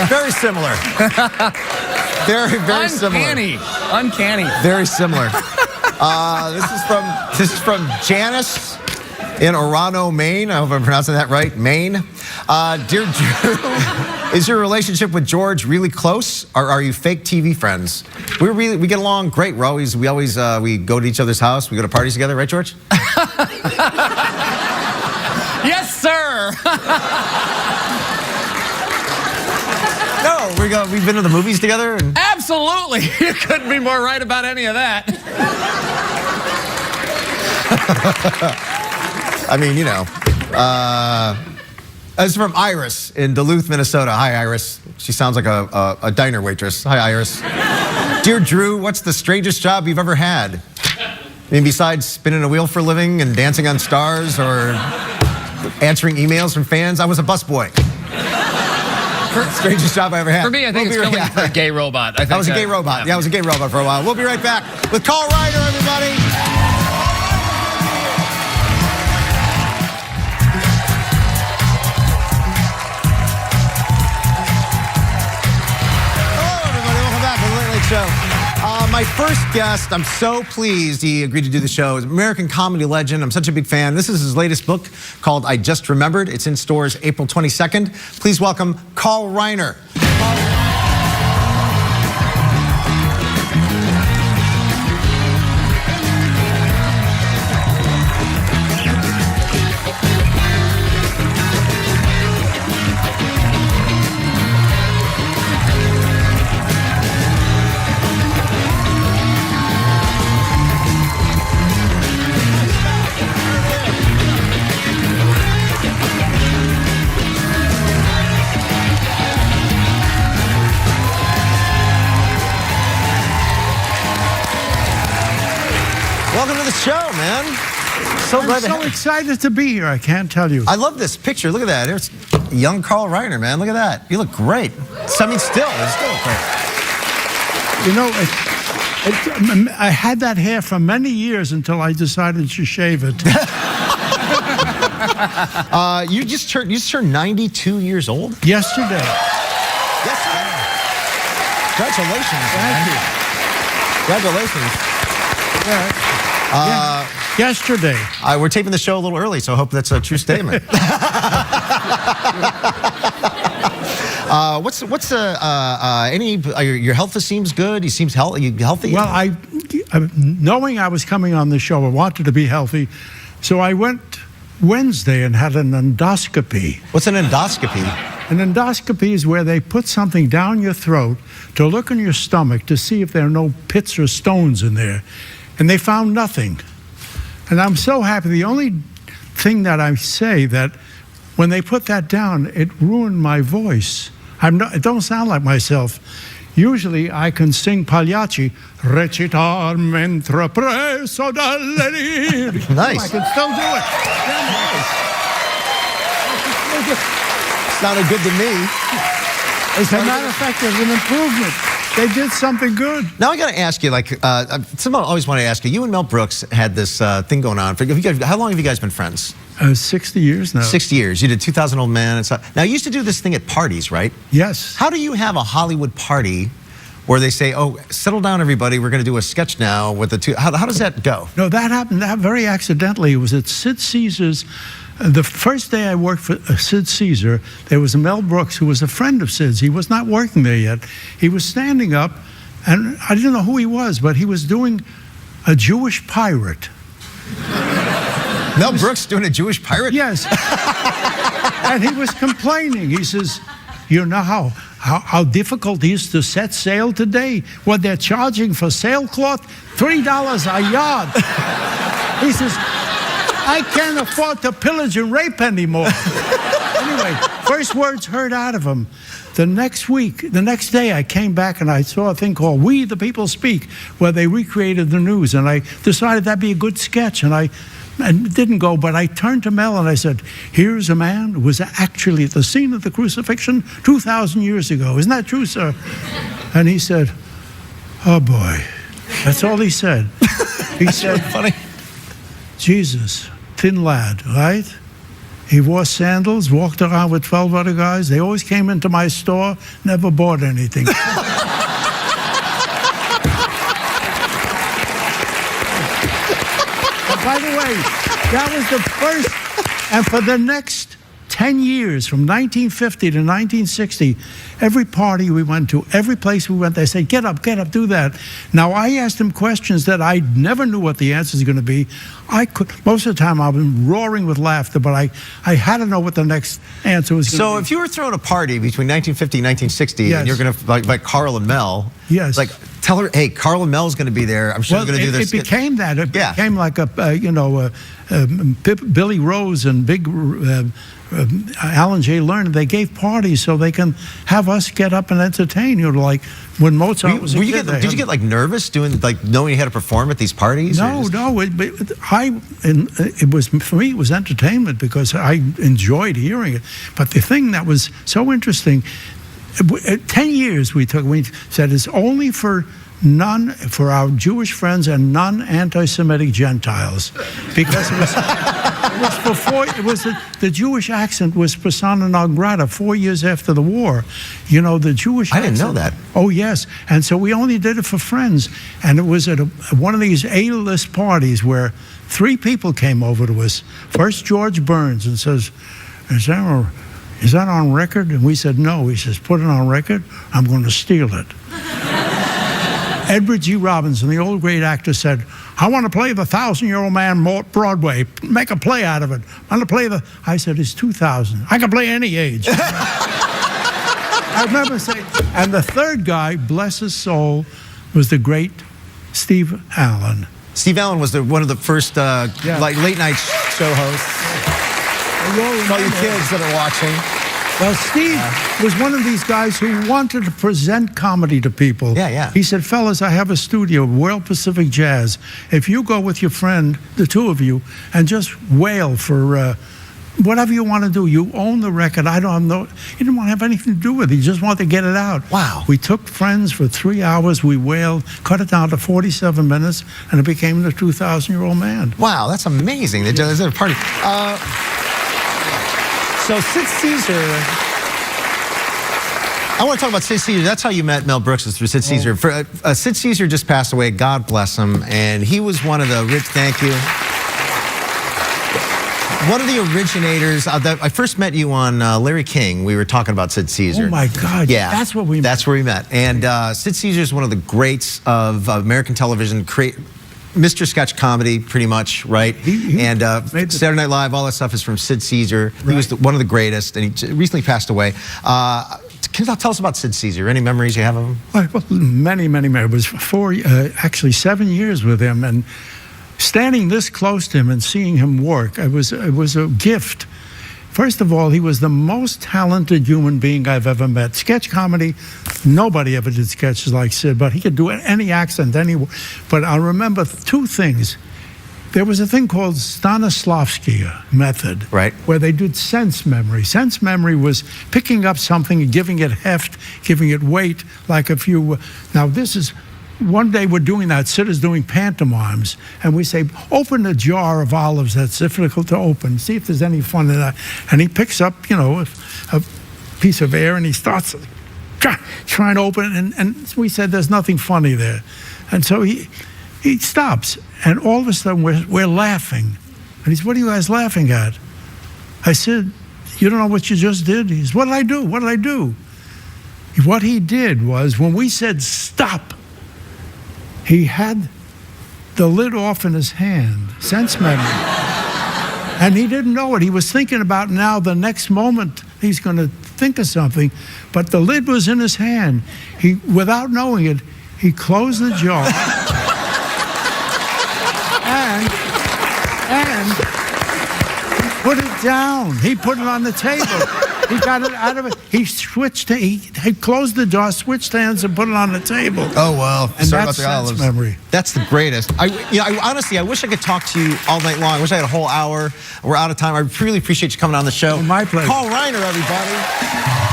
Very similar. Very similar. Uncanny. Very similar. This is from Janice in Orano, Maine. I hope I'm pronouncing that right. Maine. Dear Drew, is your relationship with George really close, or are you fake TV friends? We get along great. We always go to each other's house. We go to parties together, right, George? Yes, sir. No, we've been to the movies together. And absolutely. You couldn't be more right about any of that. I mean, this is from Iris in Duluth, Minnesota. Hi, Iris. She sounds like a diner waitress. Hi, Iris. Dear Drew, what's the strangest job you've ever had? I mean, besides spinning a wheel for a living and dancing on stars or answering emails from fans, I was a busboy. Strangest job I ever had. For me, I think it's filming for a gay robot. I was a gay robot. Yeah, I was a gay robot for a while. We'll be right back with Carl Reiner, everybody. Hello, everybody. Welcome back to the Late Late Show. My first guest, I'm so pleased he agreed to do the show, is American comedy legend. I'm such a big fan. This is his latest book called I Just Remembered. It's in stores April 22nd. Please welcome Carl Reiner. Welcome to the show, man. I'm so excited to be here. I can't tell you. I love this picture. Look at that. There's young Carl Reiner, man. Look at that. You look great. I mean, still great. You know, I had that hair for many years until I decided to shave it. You just turned 92 years old? Yesterday. Congratulations, man. Congratulations. Yeah. Yesterday. We're taping the show a little early, so I hope that's a true statement. Your health seems good. He seems healthy. Well, knowing I was coming on the show, I wanted to be healthy, so I went Wednesday and had an endoscopy. What's an endoscopy? An endoscopy is where they put something down your throat to look in your stomach to see if there are no pits or stones in there. And they found nothing. And I'm so happy. The only thing that I say that when they put that down, it ruined my voice. It don't sound like myself. Usually I can sing Pagliacci, recitar mentre preso dall'elir. Nice. I can still do it. Sounded good to me. As a matter of fact, there's an improvement. They did something good. Now I got to ask you, like, someone always wanted to ask you. You and Mel Brooks had this thing going on. How long have you guys been friends? 60 years now. 60 years. You did 2,000 Old Men and stuff. Now you used to do this thing at parties, right? Yes. How do you have a Hollywood party where they say, "Oh, settle down, everybody. We're going to do a sketch now with the two"? How does that go? No, that happened very accidentally. It was at Sid Caesar's. The first day I worked for Sid Caesar, there was Mel Brooks, who was a friend of Sid's. He was not working there yet. He was standing up, and I didn't know who he was, but he was doing a Jewish pirate. Mel Brooks doing a Jewish pirate? Yes. And he was complaining. He says, "You know how difficult it is to set sail today? What they're charging for sailcloth? $3 a yard." He says, "I can't afford to pillage and rape anymore." Anyway, first words heard out of him. The next day, I came back and I saw a thing called We the People Speak, where they recreated the news, and I decided that'd be a good sketch, and it didn't go, but I turned to Mel and I said, "Here's a man who was actually at the scene of the crucifixion 2,000 years ago. Isn't that true, sir?" And he said, "Oh boy." That's all he said. He said, really funny. "Jesus, thin lad, right? He wore sandals, walked around with 12 other guys. They always came into my store, never bought anything." By the way, that was the first, and for the next 10 years, from 1950 to 1960, every party we went to, every place we went, they said, get up, do that. Now, I asked them questions that I never knew what the answers were going to be. Most of the time, I've been roaring with laughter, but I had to know what the next answer was going to be. So if you were throwing a party between 1950 and 1960, yes, and you're going to, like Carl and Mel, yes, like, tell her, hey, Carl and Mel's going to be there. I'm sure they're going to do this. It became that. It became like a, Billy Rose and Big Alan J. Lerner. They gave parties so they can have us get up and entertain. You know, like when Mozart was a kid. Did you get like nervous doing, like, knowing you had to perform at these parties? No. It was, for me, it was entertainment because I enjoyed hearing it. But the thing that was so interesting, 10 years we said it's only for our Jewish friends and non-anti-Semitic Gentiles, because the Jewish accent was persona non grata 4 years after the war. You know, the Jewish accent. I didn't know that. Oh, yes. And so we only did it for friends. And it was at one of these A-list parties where 3 people came over to us. First, George Burns, and says, is that on record? And we said, no. He says, put it on record. I'm going to steal it. Edward G. Robinson, the old great actor, said, I want to play the 1,000-year-old man Broadway. Make a play out of it. I want to play I said, it's 2,000. I can play any age. I remember saying, and the third guy, bless his soul, was the great Steve Allen. Steve Allen was one of the first like late-night show hosts. All you kids that are watching. Well, Steve was one of these guys who wanted to present comedy to people. Yeah. He said, fellas, I have a studio, World Pacific Jazz. If you go with your friend, the two of you, and just wail for whatever you want to do, you own the record. You didn't want to have anything to do with it. You just wanted to get it out. Wow. We took friends for 3 hours. We wailed, cut it down to 47 minutes, and it became the 2,000-year-old man. Wow, that's amazing. They did a party. So Sid Caesar, I want to talk about Sid Caesar. That's how you met Mel Brooks, is through Sid Caesar. Sid Caesar just passed away, God bless him, and he was one of the thank you. One of the originators, I first met you on Larry King. We were talking about Sid Caesar. Oh my God, yeah. That's what we met. That's where we met. And Sid Caesar is one of the greats of American television. Mr. Sketch Comedy, pretty much, right? And Saturday Night Live, all that stuff is from Sid Caesar. Right. He was one of the greatest, and he recently passed away. Can you tell us about Sid Caesar? Any memories you have of him? Well, many memories. Actually 7 years with him, and standing this close to him and seeing him work, it was a gift. First of all, he was the most talented human being I've ever met. Sketch comedy, nobody ever did sketches like Sid, but he could do any accent, But I remember two things. There was a thing called Stanislavski method, right, where they did sense memory. Sense memory was picking up something and giving it heft, giving it weight, like if you... Now, this is... One day we're doing that, Sid is doing pantomimes, and we say, open a jar of olives that's difficult to open, see if there's any fun in that. And he picks up, a piece of air, and he starts trying to open it, and we said, there's nothing funny there. And so he stops, and all of a sudden we're laughing. And he says, what are you guys laughing at? I said, you don't know what you just did? He says, what did I do? What did I do? What he did was, when we said stop, he had the lid off in his hand, sense memory. And he didn't know it. He was thinking about now the next moment he's going to think of something, but the lid was in his hand. He, without knowing it, he closed the jar and put it down. He put it on the table. He got it out of it. He switched. He closed the door, switched hands, and put it on the table. Oh well. And sorry that's about the olives. Memory. That's the greatest. Honestly, I wish I could talk to you all night long. I wish I had a whole hour. We're out of time. I really appreciate you coming on the show. My pleasure. Paul Reiner, everybody.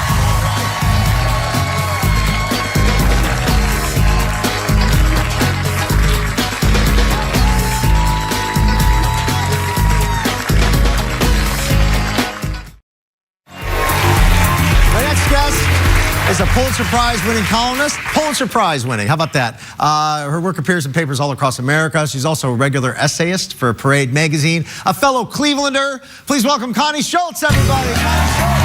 Is a Pulitzer Prize winning columnist. Pulitzer Prize winning. How about that? Her work appears in papers all across America. She's also a regular essayist for Parade magazine. A fellow Clevelander. Please welcome Connie Schultz, everybody. Connie Schultz.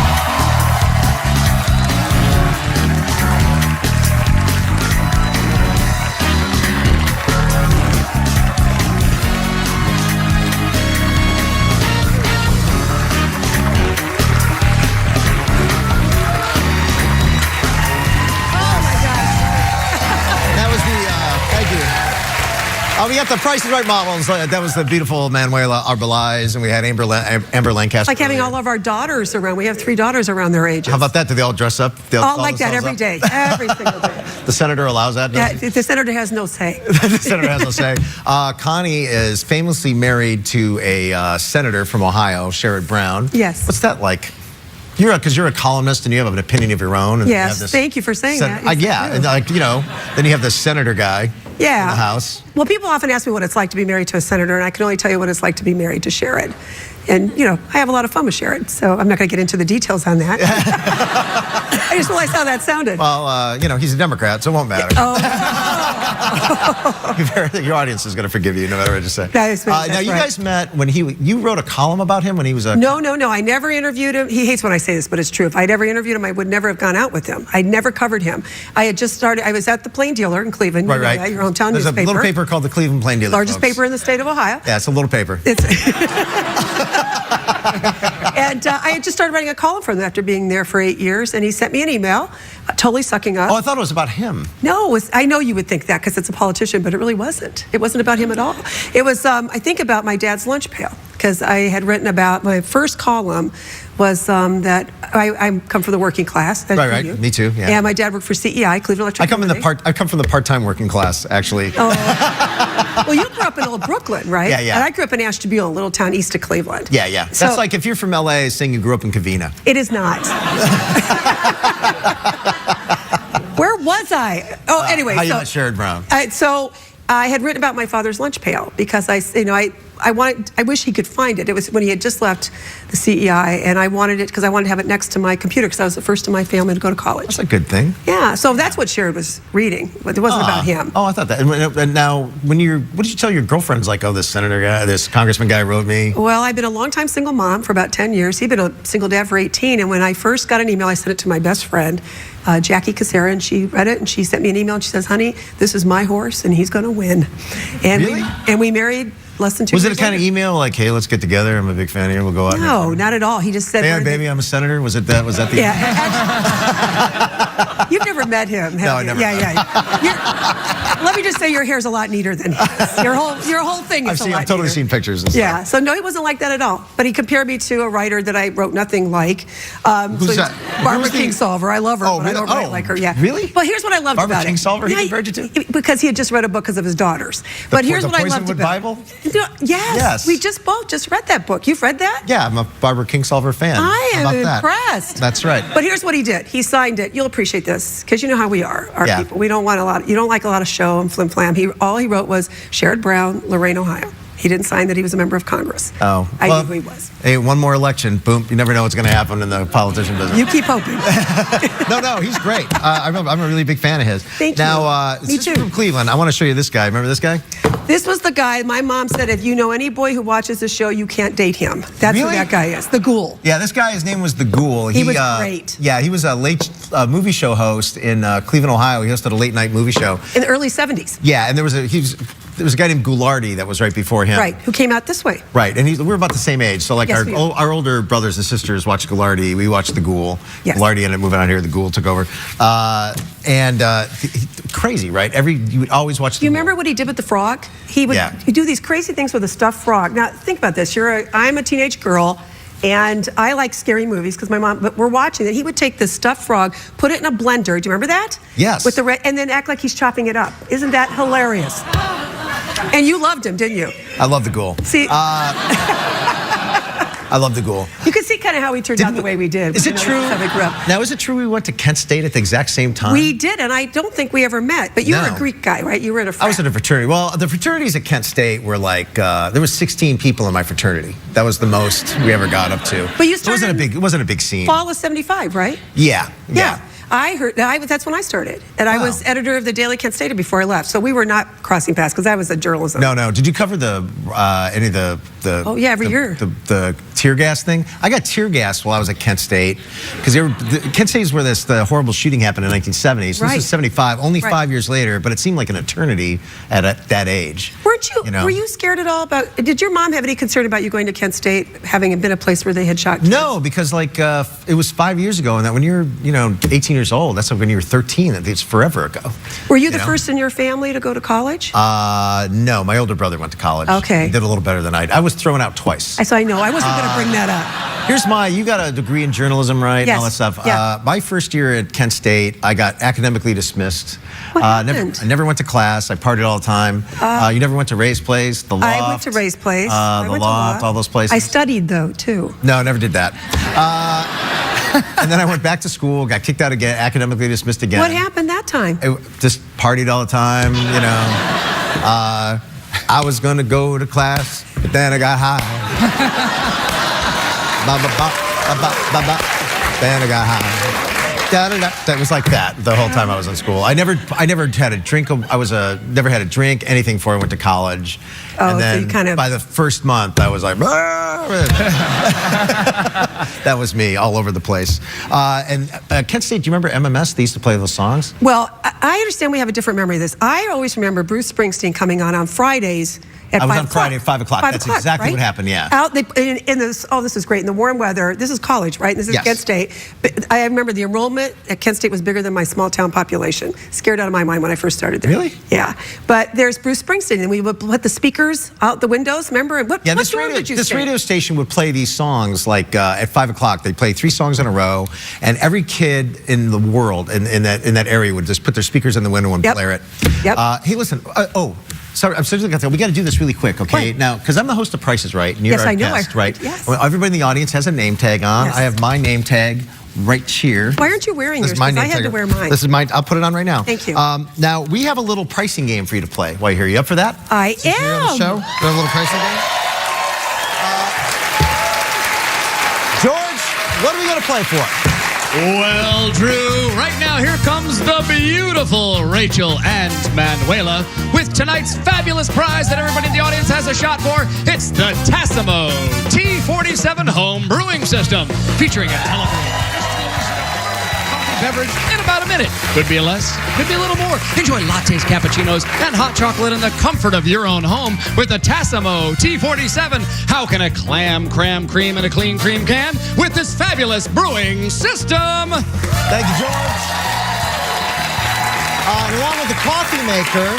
We got the Price is Right models. That was the beautiful Manuela Arbelais, and we had Amber Lancaster. Like having all of our daughters around. We have 3 daughters around their ages. How about that? Do they all dress up? All like that every day. Every single day. The senator allows that? Yeah, the senator has no say. The senator has no say. Connie is famously married to a senator from Ohio, Sherrod Brown. Yes. What's that like? Because you're a columnist and you have an opinion of your own. And yes, thank you for saying that. Yeah, and then you have the senator guy in the House. Well, people often ask me what it's like to be married to a senator, and I can only tell you what it's like to be married to Sherrod. And, I have a lot of fun with Sherrod, so I'm not going to get into the details on that. I just realized how that sounded. Well, he's a Democrat, so it won't matter. Your audience is going to forgive you no matter what you say. Now, you guys met when you wrote a column about him when he was a... No. I never interviewed him. He hates when I say this, but it's true. If I'd ever interviewed him, I would never have gone out with him. I'd never covered him. I had just started, I was at the Plain Dealer in Cleveland. Right. Your hometown newspaper. There's a little paper called the Cleveland Plain Dealer. Largest paper in the state of Ohio. Yeah, it's a little paper. And I had just started writing a column for him after being there for 8 years, and he sent me an email, totally sucking up. Oh, I thought it was about him. No, I know you would think that because it's a politician, but it really wasn't. It wasn't about him at all. It was, I think, about my dad's lunch pail, because I had written about, my first column was that I come from the working class. Right. Me too. Yeah. And my dad worked for CEI, Cleveland Electric Company. I come from the part-time working class, actually. Oh. Well, you grew up in Old Brooklyn, right? Yeah. And I grew up in Ashtabula, a little town east of Cleveland. Yeah. So, that's like if you're from LA saying you grew up in Covina. It is not. Where was I? Oh, anyway. How you met Sherrod Brown? So I had written about my father's lunch pail because I wish he could find it. It was when he had just left the CEI, and I wanted it because I wanted to have it next to my computer because I was the first in my family to go to college. That's a good thing. Yeah, so that's what Sherrod was reading, but it wasn't about him. Oh, I thought that. And now, what did you tell your girlfriends? Like, oh, this senator guy, this congressman guy wrote me. Well, I've been a long-time single mom for about 10 years. He'd been a single dad for 18, and when I first got an email, I sent it to my best friend, Jackie Casera, and she read it, and she sent me an email, and she says, honey, this is my horse, and he's going to win. And really? we married less than 2 years. Was it a kind of email like, hey, let's get together, I'm a big fan of you, we'll go out? No, not at all. He just said, hey, baby, I'm a senator. Was that the Yeah. You've never met him, have you? No, I never. Yeah. Let me just say your hair's a lot neater than his. Your whole thing is I've totally seen pictures and stuff. Yeah, so no, he wasn't like that at all. But he compared me to a writer that I wrote nothing like. Who's that? Barbara Kingsolver. I love her, but really? I don't write like her. Yeah. Really? Well, here's what I loved Barbara about Kingsolver, it. he compared you to? Because he had just read a book because of his daughters. But here's what I loved about Bible? Yes. We both just read that book. You've read that? Yeah, I'm a Barbara Kingsolver fan. I am impressed. That's right. But here's what he did. He signed it. You'll appreciate this because you know how we are, our people. We don't want a lot. You don't like a lot of show and flim flam. All he wrote was Sherrod Brown, Lorain, Ohio. He didn't sign that he was a member of Congress. Oh, I knew who he was. Hey, one more election, boom! You never know what's going to happen in the politician business. You keep hoping. No, he's great. I'm a really big fan of his. Thank you. Now, Me too. From Cleveland. I want to show you this guy. Remember this guy? This was the guy. My mom said, if you know any boy who watches the show, you can't date him. That's who that guy is. The Ghoul. Yeah, this guy. His name was the Ghoul. He was great. Yeah, he was a late movie show host in Cleveland, Ohio. He hosted a late night movie show in the early '70s. Yeah, and there was a guy named Goulardi that was right before him. Right, who came out this way. Right, and we're about the same age. So like our older brothers and sisters watched Goulardi. We watched The Ghoul. Yes. Goulardi ended up moving out here. The Ghoul took over. Crazy, right? You would always watch The Ghoul. You remember what he did with the frog? He would do these crazy things with a stuffed frog. Now, think about this. I'm a teenage girl. And I like scary movies because my mom, but we're watching it. He would take this stuffed frog, put it in a blender. Do you remember that? Yes. With and then act like he's chopping it up. Isn't that hilarious? And you loved him, didn't you? I love The Ghoul. See, I love The Ghoul. You can see kind of how we turned out the way we did. Is it true? Now, is it true we went to Kent State at the exact same time? We did, and I don't think we ever met. But you were a Greek guy, right? You were in a frat. I was in a fraternity. Well, the fraternities at Kent State were like, there was 16 people in my fraternity. That was the most we ever got up to. But you started it wasn't a big scene. Fall of '75, right? Yeah. I heard that's when I started, and I was editor of the Daily Kent Stater before I left. So we were not crossing paths because I was a journalism. No. Did you cover any of the? Oh yeah, every year. The tear gas thing. I got tear gassed while I was at Kent State because Kent State is where the horrible shooting happened in the 1970s. Right. This is '75, only 5 years later, but it seemed like an eternity at that age. Weren't you? Were you scared at all about? Did your mom have any concern about you going to Kent State, having been a place where they had shot kids? No, because it was 5 years ago, and that when you're 18 years old, that's when you were 13. It's forever ago. Were you the first in your family to go to college? No, my older brother went to college. Okay. He did a little better than I did. I was thrown out twice. I know. I wasn't going to bring that up. You got a degree in journalism, right? Yes. And all that stuff. Yeah. My first year at Kent State, I got academically dismissed. What happened? I never went to class. I partied all the time. You never went to Ray's Place, the Loft? I went to Ray's Place. The Loft, all those places. I studied, though, too. No, never did that. And then I went back to school, got kicked out again, academically dismissed again. What happened that time? Just partied all the time, I was going to go to class, but then I got high. Then I got high. That was like that the whole time I was in school. I never had a drink. Never had a drink, anything before I went to college. Oh, and then so you by the first month, I was like, that was me all over the place. And Kent State, do you remember MMS? They used to play those songs. Well, I understand we have a different memory of this. I always remember Bruce Springsteen coming on Fridays. I was on Friday at 5 o'clock. That's exactly what happened, yeah. This is great. In the warm weather, this is college, right? This is Kent State. But I remember the enrollment at Kent State was bigger than my small town population. Scared out of my mind when I first started there. Really? Yeah. But there's Bruce Springsteen, and we would put the speakers out the windows. Remember? This radio station would play these songs like at 5 o'clock. They'd play 3 songs in a row, and every kid in the world in that area would just put their speakers in the window and blare it. Yep. Hey, listen. Sorry, I'm seriously going to. We got to do this really quick, okay? Now, because I'm the host of Price is Right, and you're our guest, right? Yes. Well, everybody in the audience has a name tag on. Yes. I have my name tag right here. Why aren't you wearing yours? Because I had to wear mine. This is mine. I'll put it on right now. Thank you. Now, we have a little pricing game for you to play while you're here. You up for that? I am. You're on the show? A little pricing game? what are we going to play for? Well, Drew, right now here comes the beautiful Rachel and Manuela with tonight's fabulous prize that everybody in the audience has a shot for. It's the Tassimo T47 Home Brewing System, featuring a telephone beverage in about a minute. Could be a less, could be a little more. Enjoy lattes, cappuccinos, and hot chocolate in the comfort of your own home with the Tassimo T47. How can a clam, cram, cream, and a clean cream can with this fabulous brewing system? Thank you, George. And along with the coffee maker,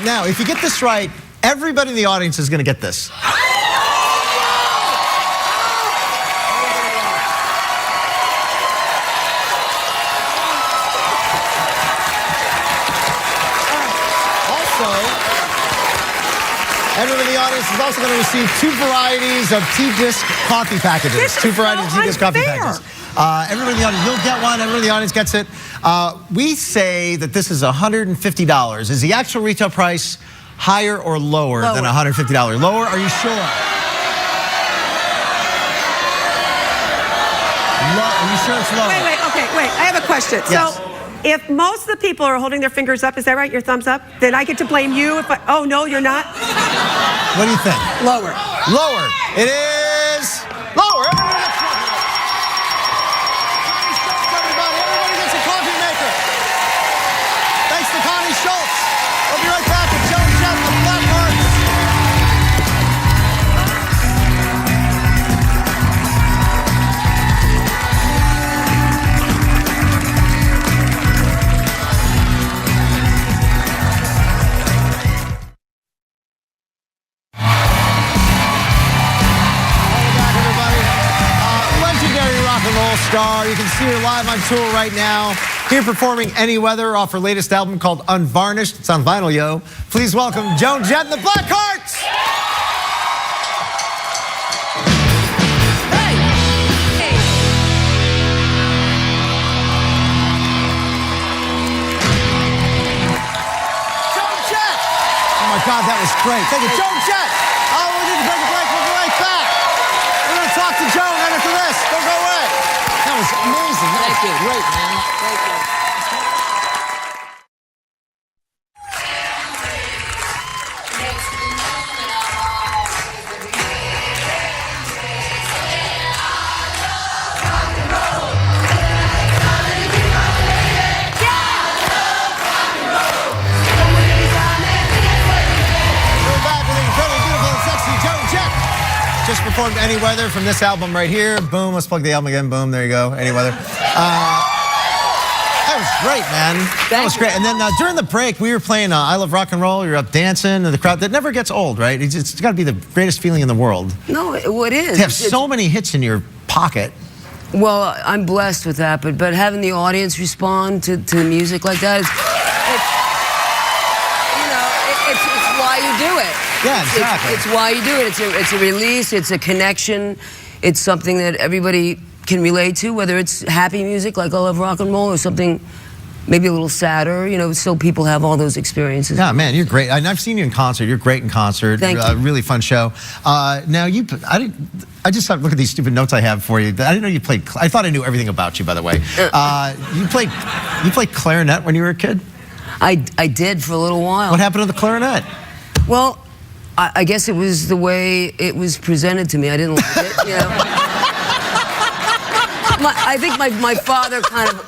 now, if you get this right, everybody in the audience is going to get this. Everyone in the audience is also going to receive 2 varieties of T-Disc coffee packages. This is 2 varieties so of T-Disc coffee unfair. packages. Everyone in the audience, you'll get one. Everyone in the audience gets it. We say that this is $150. Is the actual retail price higher or lower than $150? Lower? Are you sure? Are you sure it's lower? Wait. Okay, wait. I have a question. Yes. So, if most of the people are holding their fingers up, is that right? Your thumbs up? Then I get to blame you if I... Oh, no, you're not? What do you think? Lower. Lower. It is lower. Everybody gets a coffee maker. Thanks to Connie Schultz. We'll be right back with Joe and Jeff with Black Hearts. Star. You can see her live on tour right now. Here performing Any Weather off her latest album called Unvarnished. It's on vinyl, yo. Please welcome Joan Jett and the Black Hearts. Hey! Hey! Joan Jett! Oh my God, that was great. Thank you, Joan Jett. Oh, we need to take a break. We'll be right back. We're going to talk to Joan right after this. Don't go away. That was amazing. Thank you. Great, man. Thank you. Just performed Any Weather from this album right here. Boom, let's plug the album again. Boom, there you go. Any Weather. That was great, man. That was great. And then during the break, we were playing I Love Rock and Roll. You're up dancing, and the crowd, that never gets old, right? It's got to be the greatest feeling in the world. No, it is. To have so many hits in your pocket. Well, I'm blessed with that, but having the audience respond to music like that, it's why you do it. Yeah, exactly. It's why you do it. It's a release. It's a connection. It's something that everybody can relate to, whether it's happy music like I Love Rock and Roll or something maybe a little sadder. You know, still people have all those experiences. Yeah, man, you're great. And I've seen you in concert. You're great in concert. Thank you. Really fun show. Now, I just look at these stupid notes I have for you. I didn't know you played. I thought I knew everything about you, by the way. You played clarinet when you were a kid? I did for a little while. What happened to the clarinet? Well, I guess it was the way it was presented to me. I didn't like it, you know. I think my father kind of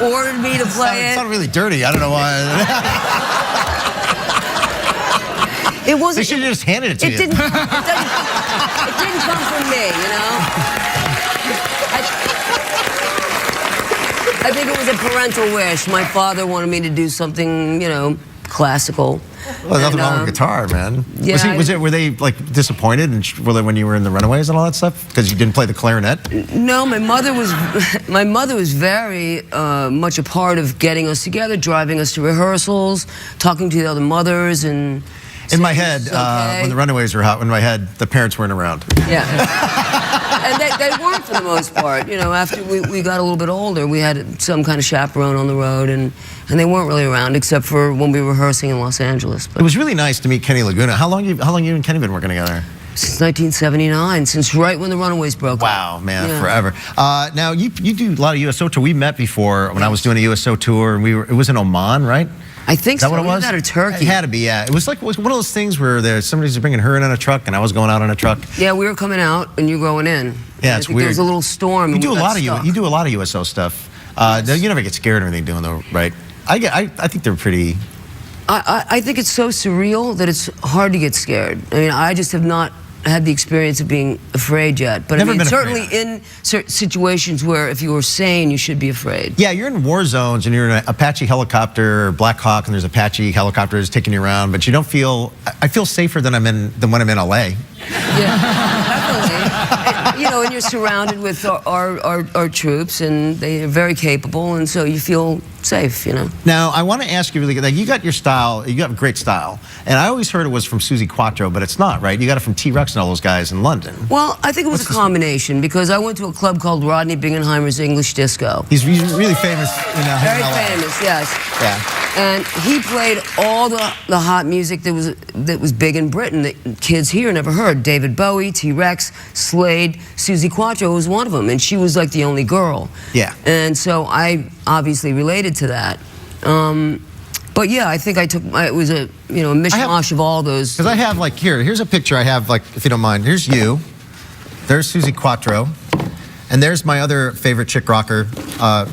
ordered me to play it. It sounded really dirty. I don't know why. It wasn't. They should have just handed it to you. It didn't come from me, you know. I think it was a parental wish. My father wanted me to do something, you know, classical. Well, nothing wrong with guitar, man. Yeah, were they like disappointed when you were in the Runaways and all that stuff because you didn't play the clarinet? No, my mother was very much a part of getting us together, driving us to rehearsals, talking to the other mothers, and in my head, when the Runaways were hot, in my head, the parents weren't around. Yeah. And they weren't for the most part. You know, after we got a little bit older, we had some kind of chaperone on the road, and they weren't really around except for when we were rehearsing in Los Angeles. But it was really nice to meet Kenny Laguna. How long you and Kenny been working together? Since 1979, since right when the Runaways broke up. Wow, man, forever. Now, you do a lot of USO tour. We met before when I was doing a USO tour, and it was in Oman, right? I think Is that so. what it was? That or Turkey. It had to be, yeah. It was like one of those things where somebody's bringing her in on a truck, and I was going out on a truck. Yeah, we were coming out, and you were going in. Yeah, it's weird. There was a little storm. You do a lot of USO stuff. You never get scared or anything doing though, right? I think they're pretty. I think it's so surreal that it's hard to get scared. I mean, I just have not had the experience of being afraid yet. But Never I mean, been certainly afraid. in certain situations where if you were sane, you should be afraid. Yeah, you're in war zones and you're in an Apache helicopter or Black Hawk, and there's Apache helicopters taking you around, but you don't feel. I feel safer than when I'm in LA. Yeah, definitely. You know, and you're surrounded with our troops, and they are very capable, and so you feel safe, you know. Now, I want to ask you really good. Like, you got your style. You got great style, and I always heard it was from Susie Quattro, but it's not, right? You got it from T-Rex and all those guys in London. Well, I think it was a combination because I went to a club called Rodney Bingenheimer's English Disco. He's really famous. Very famous, yes. Yeah. And he played all the hot music that was big in Britain that kids here never heard. David Bowie, T-Rex, Slade, Susie Quattro was one of them, and she was like the only girl. Yeah. And so I obviously related to that. But yeah, I think it was a mishmash of all those. Because I have like here's a picture I have, like, if you don't mind. Here's you. There's Susie Quattro, and there's my other favorite chick rocker,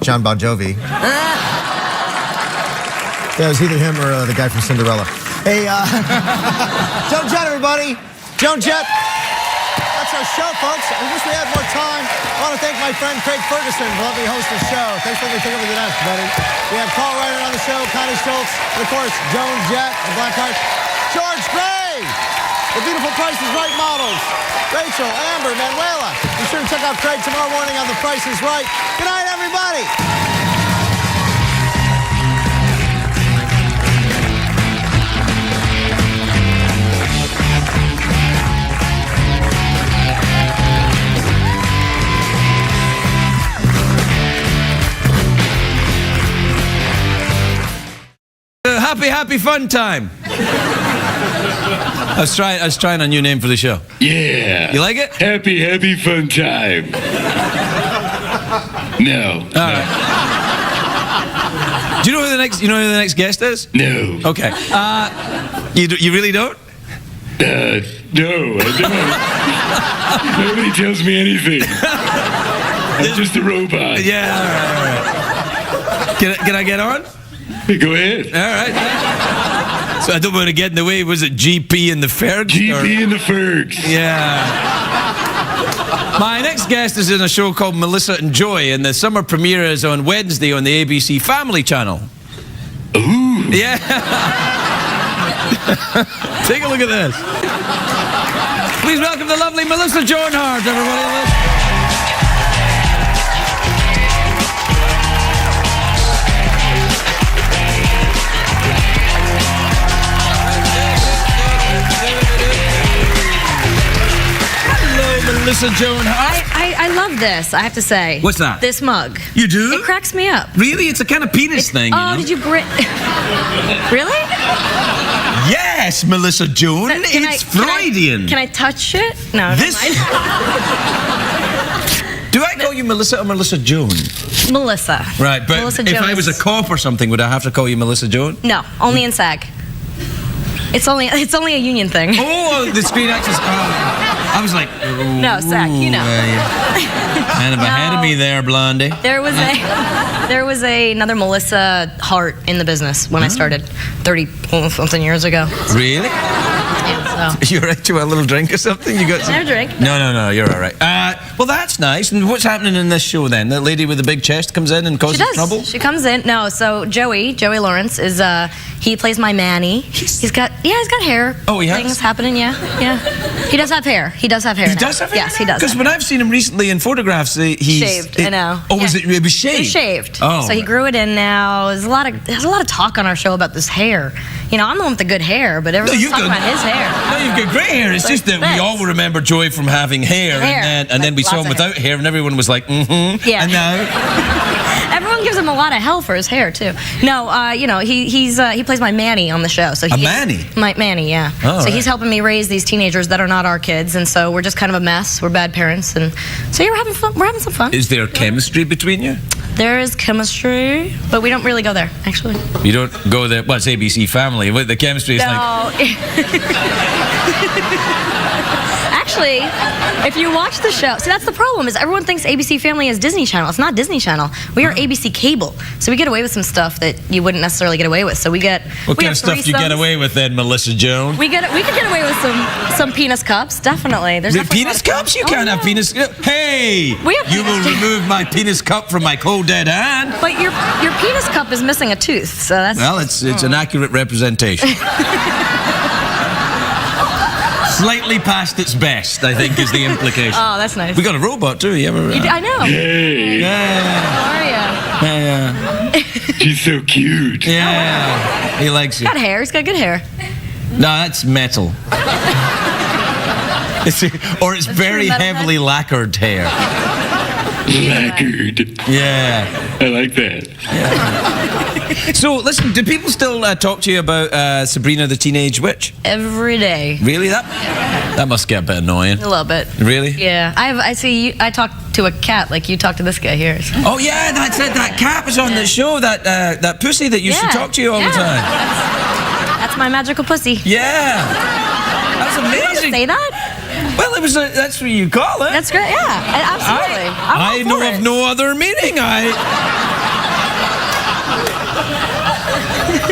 John Bon Jovi. Yeah, it was either him or the guy from Cinderella. Hey, Joan Jett, everybody. Joan Jett. That's our show, folks. I wish we had more time. I want to thank my friend Craig Ferguson for letting me host the show. Thanks for letting me take over the nest, buddy. We have Carl Reiner on the show, Connie Schultz, and of course, Joan Jett and Blackheart. George Gray, the beautiful Price is Right models. Rachel, Amber, Manuela. Be sure to check out Craig tomorrow morning on The Price is Right. Good night, everybody. Happy fun time. I was trying a new name for the show. Yeah. You like it? Happy fun time. No. All right. Do you know who the next guest is? No. Okay. You really don't? No, I don't. Nobody tells me anything. I'm just a robot. Yeah, all right. Can I get on? Go ahead. All right. So I don't want to get in the way. Was it GP and the Fergs? GP and the Fergs. Yeah. My next guest is in a show called Melissa and Joy, and the summer premiere is on Wednesday on the ABC Family Channel. Ooh. Yeah. Take a look at this. Please welcome the lovely Melissa Joan Hart, everybody. Alicia Joan Hart. I love this, I have to say. What's that? This mug. You do? It cracks me up. Really? It's a kind of penis thing, you know? Did you bring... Really? Yes, Melissa Joan. It's Freudian. Can I touch it? No, this... Do I call you Melissa or Melissa Joan? Melissa. Right, but Melissa if I was a cop or something, would I have to call you Melissa Joan? No, only in SAG. It's only a union thing. Oh, the Screen Actors. I was like, no, SAG, you know. Kind of ahead of me there, Blondie. There was another Melissa Hart in the business when I started 30-something years ago. Really? Yeah, so. You all right to a little drink or something? You got some? No drink. No, you're all right. Well, that's nice. And what's happening in this show then? The lady with the big chest comes in and causes trouble? She comes in. No, so Joey Lawrence is he plays my Manny. He's got hair. Oh, he has? Things happening, yeah. He does have hair. He does have hair. He does have hair? Yes, he does. Because when I've seen him recently in photographs, he's shaved. I know. Oh, it was shaved? It was shaved. Oh. So he grew it in now. There's a lot of talk on our show about this hair. You know, I'm the one with the good hair, but everyone's talking about his hair. No, you've got great hair. It's just that we all remember Joy from having hair. And then we saw him without hair, and everyone was like, mm-hmm. Yeah. And now... Everyone gives him a lot of hell for his hair too. No, you know, he plays my Manny on the show. So Manny? My Manny, yeah. Oh, so he's helping me raise these teenagers that are not our kids, and so we're just kind of a mess. We're bad parents, and so yeah, we're having fun. We're having some fun. Is there chemistry between you? There is chemistry, but we don't really go there, actually. You don't go there. Well, it's ABC Family. The chemistry is no. Actually, if you watch the show, see, that's the problem, is everyone thinks ABC Family is Disney Channel. It's not Disney Channel. We are ABC Cable. So we get away with some stuff that you wouldn't necessarily get away with. So we get... What kind of stuff do you get away with then, Melissa Joan? We could get away with some penis cups, definitely. There's penis cups? You can't have penis... Hey! You will remove my penis cup from my cold dead hand. But your penis cup is missing a tooth, so that's... Well, it's an accurate representation. Slightly past its best, I think, is the implication. Oh, that's nice. We got a robot too. You ever? I know. Hey. Yeah. How are you? Yeah. She's so cute. Yeah. He likes you. He's got hair. He's got good hair. No, that's metal. Or it's very heavily lacquered hair. Lacquered. Yeah. I like that. Yeah. So, listen, do people still talk to you about Sabrina the Teenage Witch? Every day. Really? That must get a bit annoying. A little bit. Really? Yeah. I see. I talk to a cat like you talk to this guy here. So. Oh yeah, that cat was on the show. That pussy that used to talk to you all the time. That's my magical pussy. Yeah. That's amazing. Say that? Well, that's what you call it. That's great. Yeah, absolutely. I know of no other meaning.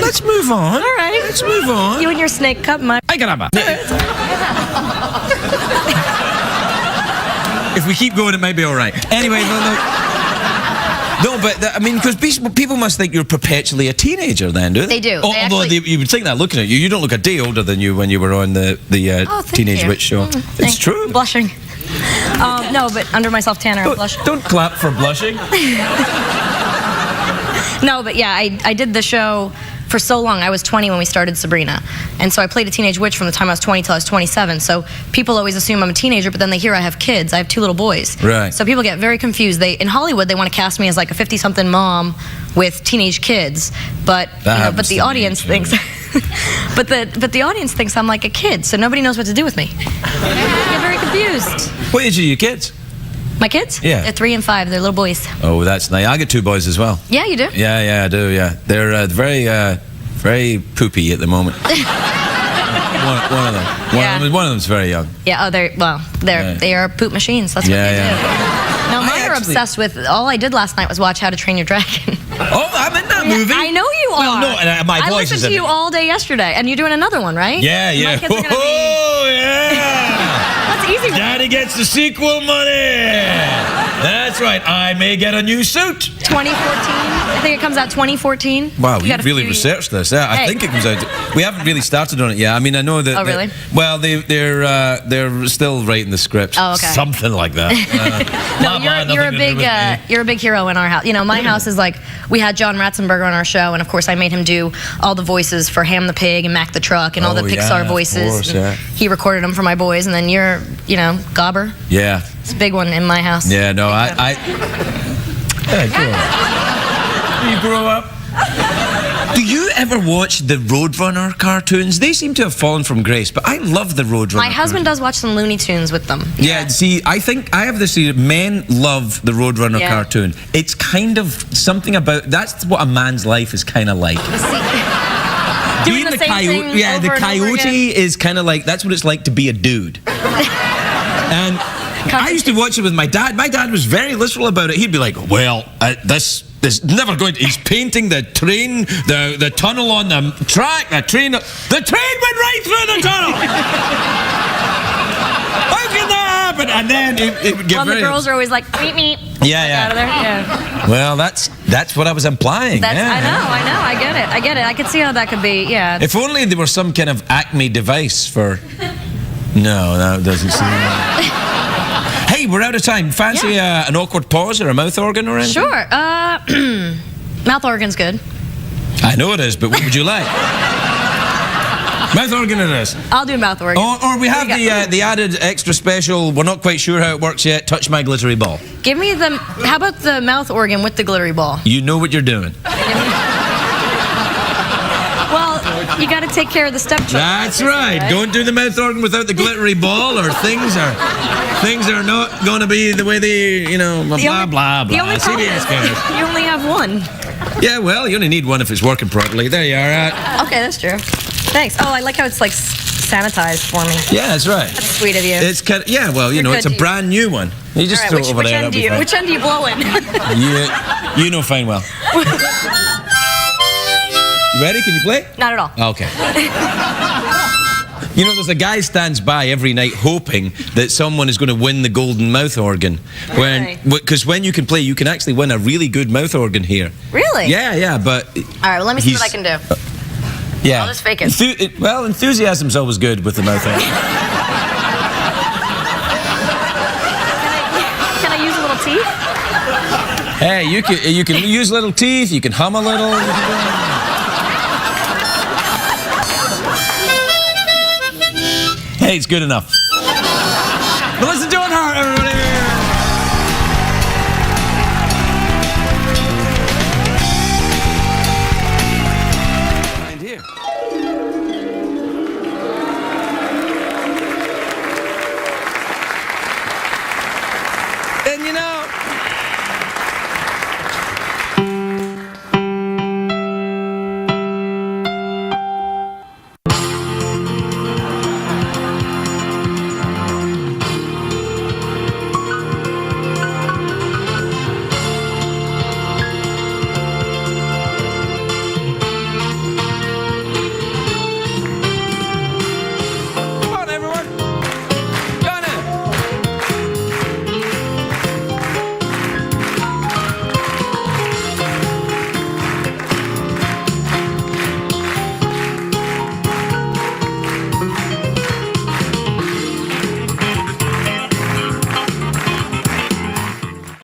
Let's move on. All right. Let's move on. You and your snake cup, my... Ay, caramba. If we keep going, it might be all right. Anyway, no, but I mean, because people must think you're perpetually a teenager then, do they? They do. Although you would think that looking at you. You don't look a day older than you when you were on the Teenage Witch show. It's true. I'm blushing. No, but under my self-tanner, I'm blushing. Don't clap for blushing. No, but yeah, I did the show for so long. I was 20 when we started Sabrina. And so I played a teenage witch from the time I was 20 till I was 27. So people always assume I'm a teenager, but then they hear I have kids. I have 2 little boys. Right. So people get very confused. In Hollywood, they want to cast me as like a 50-something mom with teenage kids. But but the audience thinks but the audience thinks I'm like a kid, so nobody knows what to do with me. They get very confused. What age are your kids? My kids? Yeah. They're 3 and 5. They're little boys. Oh, that's nice. I got 2 boys as well. Yeah, you do? Yeah, I do, yeah. They're very poopy at the moment. one of them. One of them's very young. Yeah, they are poop machines. That's what they do. No, mine are obsessed with, all I did last night was watch How to Train Your Dragon. Oh, I'm in that movie. I know you are. Well, no, my voice I listened to you all day yesterday, and you're doing another one, right? Yeah. My kids are gonna Oh, yeah. That's easy. Daddy gets the sequel money. That's right. I may get a new suit. 2014. I think it comes out 2014. Wow, you really researched this. Yeah, I think it comes out. We haven't really started on it yet. I mean, I know that. Oh, really? Well, they're still writing the script. Oh, okay. Something like that. No, you're a big hero in our house. You know, my house is like, we had John Ratzenberger on our show, and of course I made him do all the voices for Ham the Pig and Mac the Truck and all the Pixar voices. Of course, He recorded them for my boys, and then you're, Gobber. Yeah. It's a big one in my house. Yeah, no, Yeah, grow up. You grow up. Do you ever watch the Roadrunner cartoons? They seem to have fallen from grace, but I love the Roadrunner. My husband does watch some Looney Tunes with them. Yeah, see, I think I have this theory. Men love the Roadrunner cartoon. It's kind of something about, that's what a man's life is kind of like. Doing the same thing yeah, the over and over coyote again. is kind of like, that's what it's like to be a dude. And I used to watch it with my dad. My dad was very literal about it. He'd be like, well, this never going to, he's painting the train, the tunnel on the track, the train went right through the tunnel. How can that happen? And then it would get the girls are always like, meet me. Yeah. Out of there. Yeah. Well, that's what I was implying. I know. I get it. I could see how that could be, yeah. If only there were some kind of Acme device for... No, that doesn't seem... Hey, we're out of time. Fancy an awkward pause or a mouth organ or anything? Sure. Mouth organ's good. I know it is, but what would you like? Mouth organ it is. I'll do mouth organ. Or we have the added extra special, we're not quite sure how it works yet, touch my glittery ball. Give me the, how about the mouth organ with the glittery ball? You know what you're doing. Well, you got to take care of the stepchildren. That's right. Don't do the mouth organ without the glittery ball, or things are not going to be the way they, you know, blah, blah, blah. The only problem is you only have one. Yeah, well, you only need one if it's working properly. There you are. Okay, that's true. Thanks. Oh, I like how it's like sanitized for me. Yeah, that's right. That's sweet of you. It's kind of, yeah, well, you know, it's a brand new one. You just throw it over there. Which end do you blow in? You know fine well. You ready? Can you play? Not at all. Okay. You know, there's a guy stands by every night hoping that someone is going to win the golden mouth organ. Because when you can play, you can actually win a really good mouth organ here. Really? Yeah, but... All right, well, let me see what I can do. Yeah. I'll just fake it. Well, enthusiasm's always good with the mouth organ. Can I use a little teeth? Hey, you can use little teeth, you can hum a little. Hey, it's good enough. But listen to